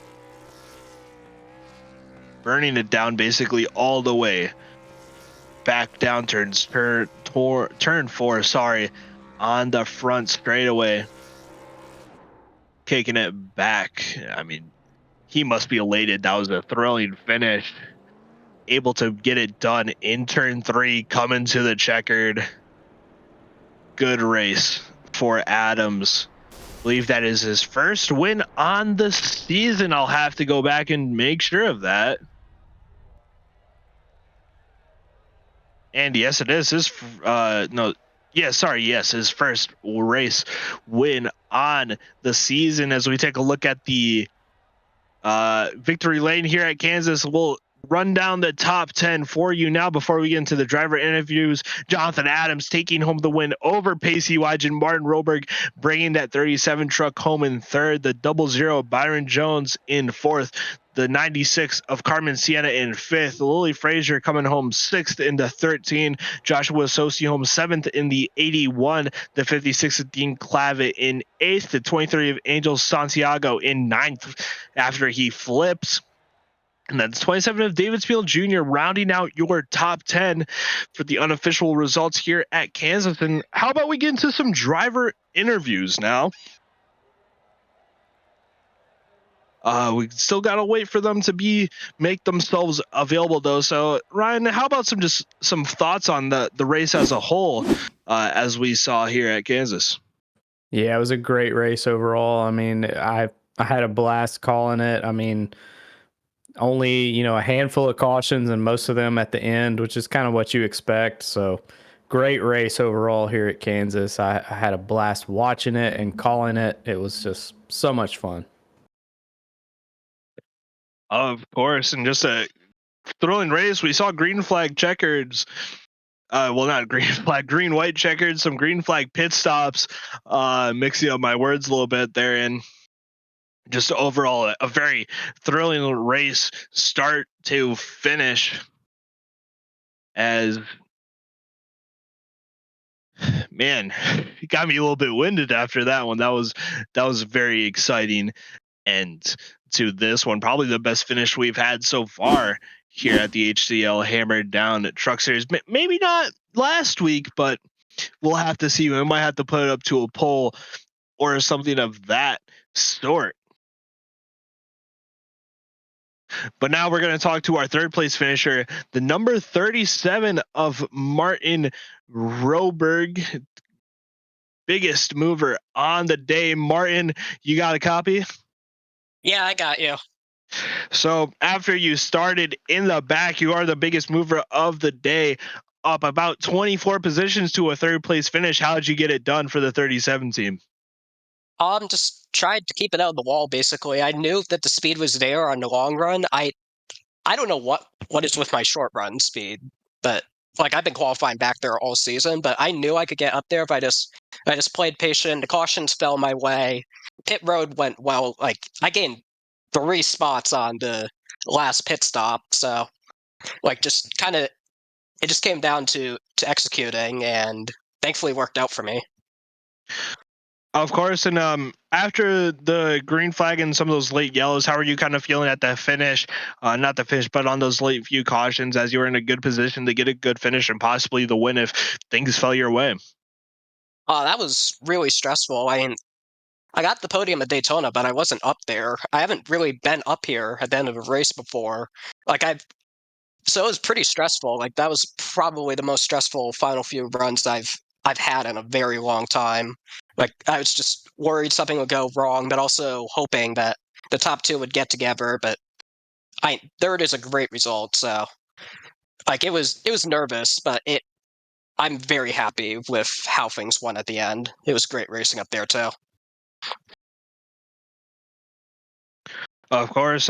burning it down basically all the way back down turn 4, sorry, on the front straightaway, kicking it back. I mean, he must be elated. That was a thrilling finish, able to get it done in turn 3, coming to the checkered. Good race for Adams. I believe that is his first win on the season. I'll have to go back and make sure of that. And yes, it is his his first race win on the season. As we take a look at the victory lane here at Kansas, we'll run down the top 10 for you now before we get into the driver interviews. Jonathan Adams taking home the win over Pacey Wygant. Martin Roberg bringing that 37 truck home in third. The 00 Byron Jones in fourth. the 96 of Carmen, Sienna in 5th. Lily Frazier coming home 6th in the 13. Joshua Sosi home 7th in the 81. The 56 of Dean Clavitt in 8th. The 23 of Angel Santiago in 9th after he flips. And that's 27 of Davidsfield Jr. rounding out your top 10 for the unofficial results here at Kansas. And how about we get into some driver interviews now? We still gotta wait for them to make themselves available though. So Ryan, how about some thoughts on the race as a whole, as we saw here at Kansas? Yeah, it was a great race overall. I mean, I had a blast calling it. I mean, only, a handful of cautions and most of them at the end, which is kind of what you expect. So great race overall here at Kansas. I had a blast watching it and calling it. It was just so much fun. Of course, and just a thrilling race. We saw green flag checkers. Well, not green flag, green white checkered, some green flag pit stops, mixing up my words a little bit there. And just overall, a very thrilling race start to finish. As man, it got me a little bit winded after that one. That was very exciting. And to this one, probably the best finish we've had so far here at the HTL Hammered Down Truck Series. Maybe not last week, but we'll have to see. We might have to put it up to a poll or something of that sort. But now we're going to talk to our third place finisher, the number 37 of Martin Roberg, biggest mover on the day. Martin, you got a copy? Yeah, I got you. So after you started in the back, you are the biggest mover of the day, up about 24 positions to a third place finish. How did you get it done for the 37 team? Just tried to keep it out of the wall. Basically, I knew that the speed was there on the long run. I don't know what is with my short run speed, but like I've been qualifying back there all season. But I knew I could get up there if I just played patient. The cautions fell my way. Pit road went well. Like I gained 3 spots on the last pit stop. So like just kind of it just came down to executing, and thankfully worked out for me. Of course, and after the green flag and some of those late yellows, how are you kind of feeling at the finish? Not the finish, but on those late few cautions, as you were in a good position to get a good finish and possibly the win if things fell your way. That was really stressful. I mean, I got the podium at Daytona, but I wasn't up there. I haven't really been up here at the end of a race before. Like so it was pretty stressful. Like that was probably the most stressful final few runs I've had in a very long time. Like I was just worried something would go wrong, but also hoping that the top 2 would get together. But third is a great result. So like it was nervous, but I'm very happy with how things went at the end. It was great racing up there too. Of course.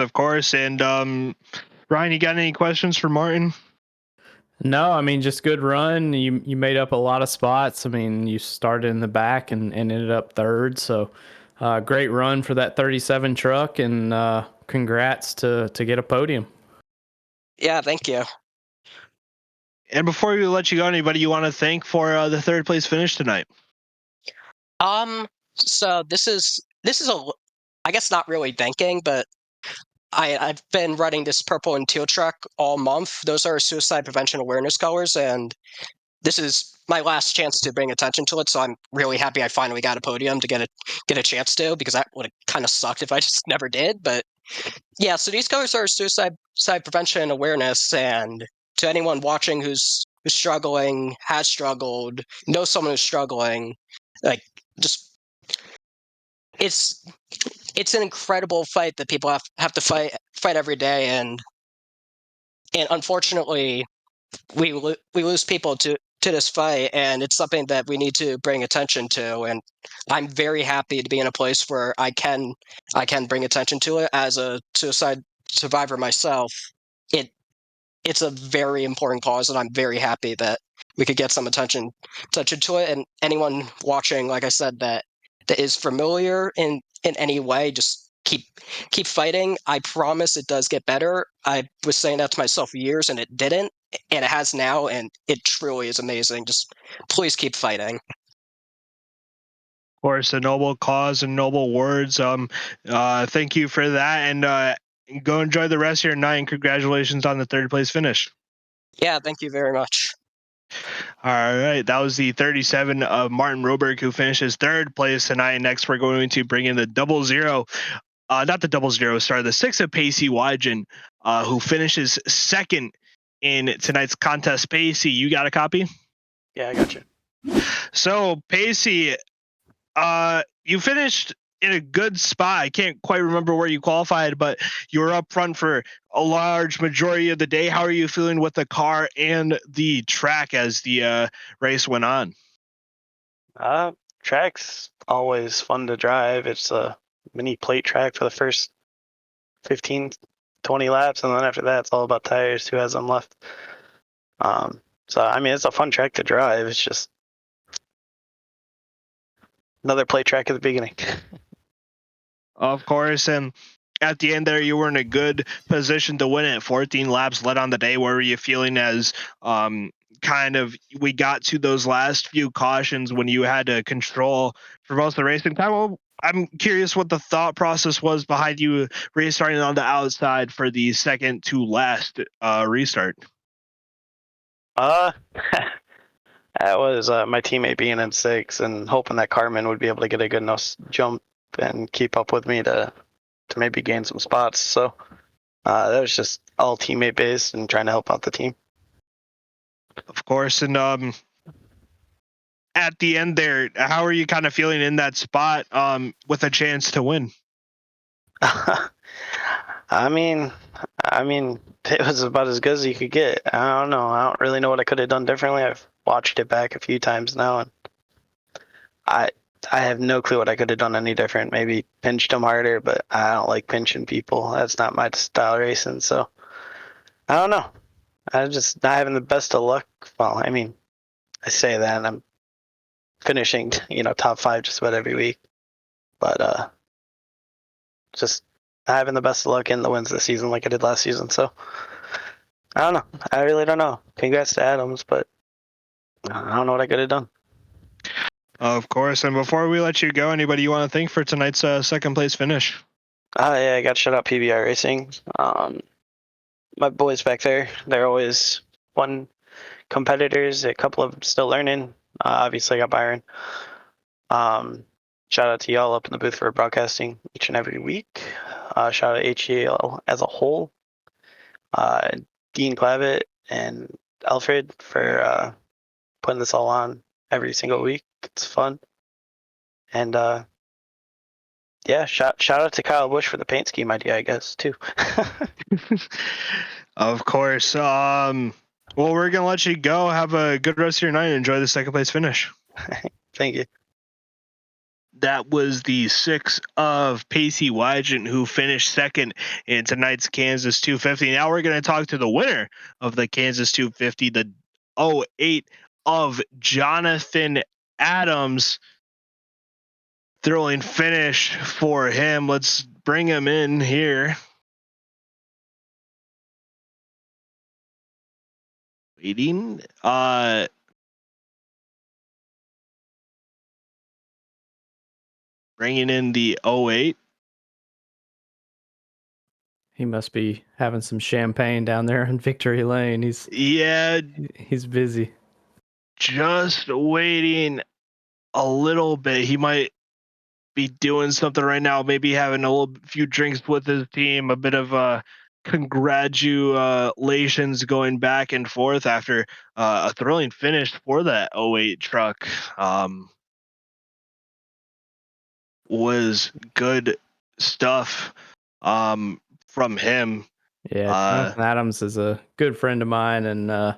And Ryan, you got any questions for Martin? No, I mean, just good run. You made up a lot of spots. I mean, you started in the back and ended up third. So great run for that 37 truck, and congrats to get a podium. Yeah, thank you. And before we let you go, anybody you want to thank for the third place finish tonight? So this is I guess not really thanking, but I've been running this purple and teal truck all month. Those are suicide prevention awareness colors, and this is my last chance to bring attention to it. So I'm really happy I finally got a podium to get a chance to, because that would have kind of sucked if I just never did. But yeah, so these colors are suicide prevention awareness, and to anyone watching who's struggling, has struggled, knows someone who's struggling, like just it's an incredible fight that people have to fight every day, and unfortunately we lose people to this fight, and it's something that we need to bring attention to. And I'm very happy to be in a place where I can bring attention to it. As a suicide survivor myself, it's a very important cause, and I'm very happy that we could get some attention to it. And anyone watching, like I said, that is familiar in any way, just keep fighting. I promise it does get better. I was saying that to myself for years, and it didn't, and it has now, and it truly is amazing. Just please keep fighting. Of course, a noble cause and noble words. Thank you for that, and go enjoy the rest of your night. And congratulations on the third place finish. Yeah, thank you very much. All right, that was the 37 of Martin Roberg, who finishes third place tonight. Next, we're going to bring in the 00, not the 00, sorry, the 6 of Pacey Wygen, who finishes second in tonight's contest. Pacey, you got a copy? Yeah, I got you. So, Pacey, you finished in a good spot. I can't quite remember where you qualified, but you were up front for a large majority of the day. How are you feeling with the car and the track as the race went on? Track's always fun to drive. It's a mini plate track for the first 15, 20 laps, and then after that, it's all about tires, who has them left. So, I mean, it's a fun track to drive. It's just another plate track at the beginning. Of course, and at the end there, you were in a good position to win it. 14 laps led on the day. What were you feeling as kind of we got to those last few cautions when you had to control for most of the racing time? Well, I'm curious what the thought process was behind you restarting on the outside for the second to last restart. That was my teammate being in 6 and hoping that Carmen would be able to get a good enough jump and keep up with me to maybe gain some spots. So that was just all teammate based and trying to help out the team. Of course, and at the end there, how are you kind of feeling in that spot with a chance to win? I mean, it was about as good as you could get. I don't know. I don't really know what I could have done differently. I've watched it back a few times now, and I have no clue what I could have done any different. Maybe pinched them harder, but I don't like pinching people. That's not my style racing. So I don't know. I'm just not having the best of luck. Well, I mean, I say that, and I'm finishing, top 5 just about every week, but just not having the best of luck in the wins this season like I did last season. So I don't know. I really don't know. Congrats to Adams, but I don't know what I could have done. Of course. And before we let you go, anybody you want to thank for tonight's second place finish? Yeah, I got shout out PBR Racing. My boys back there, they're always fun competitors. A couple of them still learning. Obviously, I got Byron. Shout out to y'all up in the booth for broadcasting each and every week. Shout out HTL as a whole. Dean Clavitt and Alfred for putting this all on every single week. It's fun. And yeah, shout out to Kyle Busch for the paint scheme idea, I guess, too. Of course. Well, we're gonna let you go. Have a good rest of your night and enjoy the second place finish. Thank you. That was the 6 of Pacey Wygen, who finished second in tonight's Kansas 250. Now we're going to talk to the winner of the Kansas 250, the 08 of Jonathan Adams. Thrilling finish for him. Let's bring him in here. Waiting. Bringing in the 08. He must be having some champagne down there in Victory Lane. He's busy. Just waiting a little bit. He might be doing something right now, maybe having a few drinks with his team, a bit of congratulations going back and forth after a thrilling finish for that 08 truck. Was good stuff from him. Yeah, Jonathan Adams is a good friend of mine, and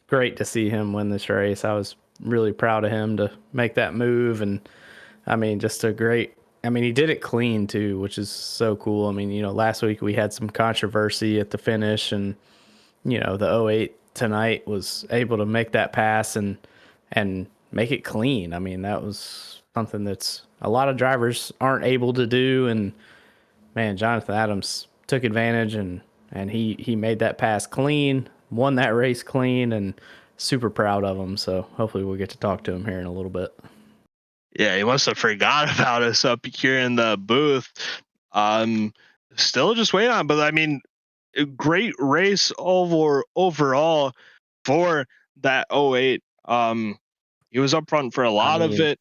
great to see him win this race. I was really proud of him to make that move, and I mean, just a great. I mean, he did it clean too, which is so cool. I mean, last week we had some controversy at the finish, and the 08 tonight was able to make that pass and make it clean. I mean, that was something that's a lot of drivers aren't able to do, and man, Jonathan Adams took advantage and he made that pass clean, won that race clean, and super proud of him. So hopefully we'll get to talk to him here in a little bit. Yeah, he must have forgot about us up here in the booth. Still just waiting on, but I mean, a great race overall for that 08. He was up front for a lot of it.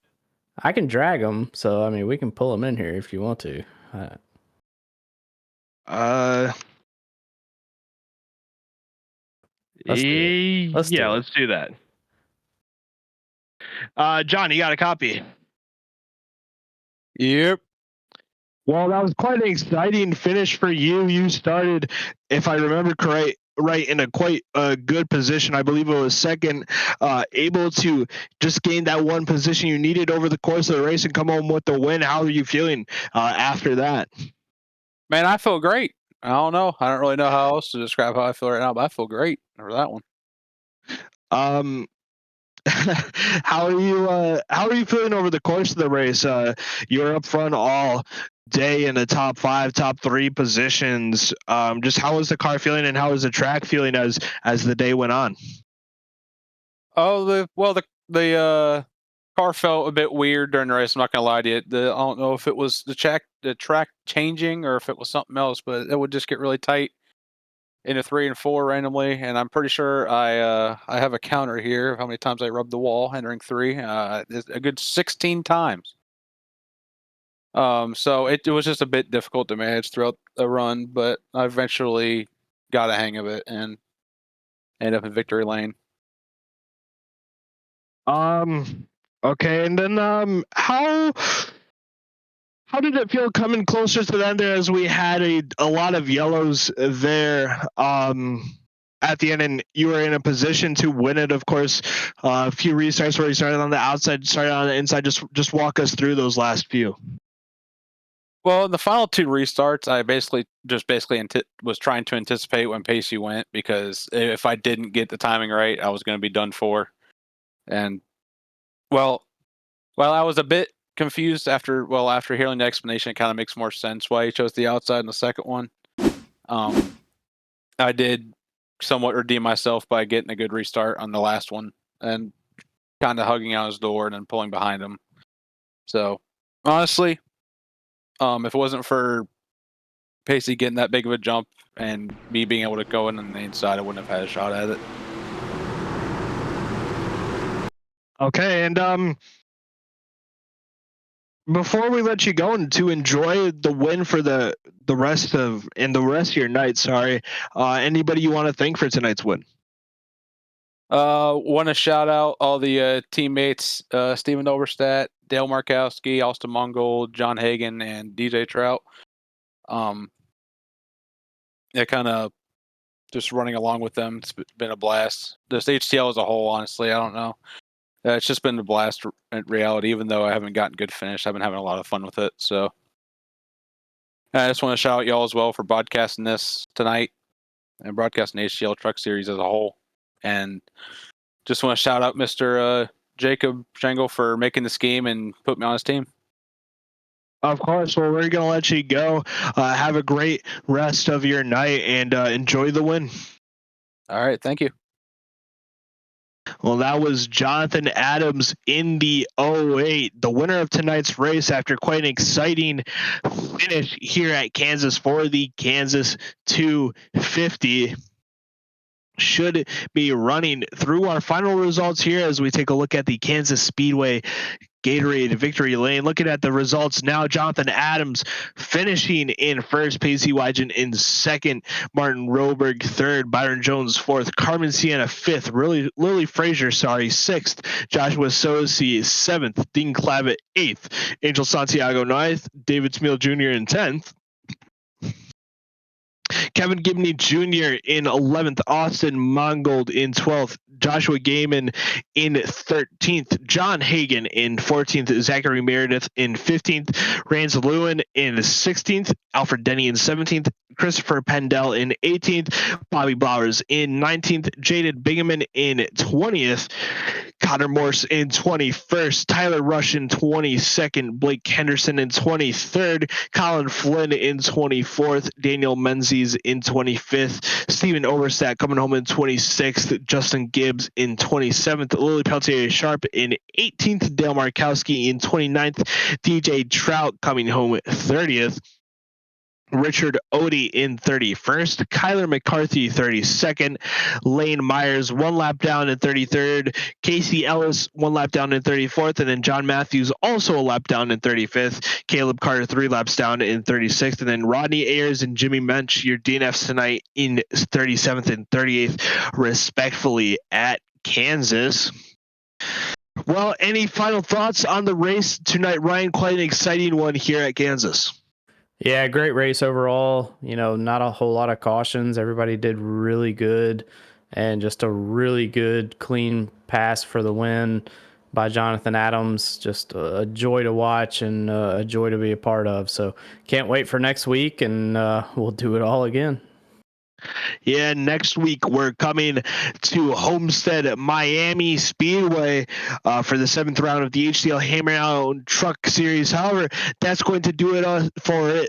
I can drag him, so I mean we can pull him in here if you want to. Let's do that. John, you got a copy? Yep. Well, that was quite an exciting finish for you. You started, if I remember correct, right in a quite good position. I believe it was second, able to just gain that one position you needed over the course of the race and come home with the win. How are you feeling after that? Man, I feel great. I don't know. I don't really know how else to describe how I feel right now, but I feel great for that one. How are you feeling over the course of the race? You're up front all day in the top 5, top 3 positions. Just how was the car feeling and how was the track feeling as the day went on? Oh, the car felt a bit weird during the race. I'm not gonna lie to you. I don't know if it was the track changing or if it was something else, but it would just get really tight into 3 and 4 randomly. And I'm pretty sure I have a counter here of how many times I rubbed the wall entering 3. It's a good 16 times. So it was just a bit difficult to manage throughout the run, but I eventually got a hang of it and ended up in victory lane. Okay, and then how did it feel coming closer to the end there as we had a lot of yellows there at the end, and you were in a position to win it, of course. A few restarts where you started on the outside, started on the inside. Just walk us through those last few. Well, in the final 2 restarts, I basically was trying to anticipate when Pacey went, because if I didn't get the timing right, I was going to be done for. And well, I was a bit confused after hearing the explanation. It kind of makes more sense why he chose the outside in the second one. I did somewhat redeem myself by getting a good restart on the last one and kind of hugging out his door and then pulling behind him. So honestly, if it wasn't for Pacey getting that big of a jump and me being able to go in on the inside, I wouldn't have had a shot at it. Okay, and before we let you go and to enjoy the win for the rest of your night, anybody you want to thank for tonight's win? Want to shout out all the teammates, Steven Overstat, Dale Markowski, Austin Mongold, John Hagan, and DJ Trout. Yeah, kind of just running along with them. It's been a blast. This HTL as a whole, honestly, I don't know. It's just been a blast in reality, even though I haven't gotten good finish. I've been having a lot of fun with it. So I just want to shout out y'all as well for broadcasting this tonight and broadcasting the HTL Truck Series as a whole. And just want to shout out Mr. Jacob Schengle for making this game and put me on his team. Of course. Well, we're going to let you go. Have a great rest of your night and enjoy the win. All right. Thank you. Well, that was Jonathan Adams in the 08, the winner of tonight's race after quite an exciting finish here at Kansas for the Kansas 250. Should be running through our final results here as we take a look at the Kansas Speedway Gatorade victory lane. Looking at the results now, Jonathan Adams finishing in first, Pacey Wygen in second, Martin Roberg third, Byron Jones fourth, Carmen Sienna fifth, Lily Frazier sixth, Joshua Sosi seventh, Dean Clavitt eighth, Angel Santiago ninth, David Smeal Jr. in 10th. Kevin Gibney Jr. in 11th, Austin Mongold in 12th, Joshua Gaiman in 13th, John Hagan in 14th, Zachary Meredith in 15th, Rance Lewin in 16th, Alfred Denny in 17th, Christopher Pendell in 18th, Bobby Blowers in 19th, Jaden Bingaman in 20th, Connor Morse in 21st, Tyler Rush in 22nd, Blake Henderson in 23rd, Colin Flynn in 24th, Daniel Menzies in 25th, Stephen Overstat coming home in 26th, Justin Gibbs in 27th, Lily Peltier Sharp in 18th, Dale Markowski in 29th, DJ Trout coming home 30th, Richard Odie in 31st, Kyler McCarthy 32nd, Lane Myers 1 lap down in 33rd, Casey Ellis 1 lap down in 34th, and then John Matthews also a lap down in 35th, Caleb Carter 3 laps down in 36th, and then Rodney Ayers and Jimmy Mensch, your DNFs tonight, in 37th and 38th, respectfully, at Kansas. Well, any final thoughts on the race tonight, Ryan? Quite an exciting one here at Kansas. Yeah, great race overall. Not a whole lot of cautions. Everybody did really good, and just a really good, clean pass for the win by Jonathan Adams. Just a joy to watch and a joy to be a part of. So can't wait for next week, and we'll do it all again. Yeah, next week we're coming to Homestead, Miami Speedway for the 7th round of the HTL Hammer Out Truck Series. However, that's going to do it for it.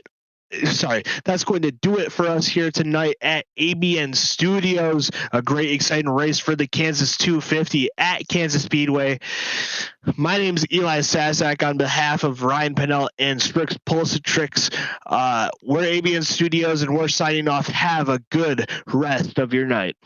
That's going to do it for us here tonight at ABN Studios. A great, exciting race for the Kansas 250 at Kansas Speedway. My name is Eli Sasak on behalf of Ryan Pannell and Sprix Pulsatrix. We're ABN Studios and we're signing off. Have a good rest of your night.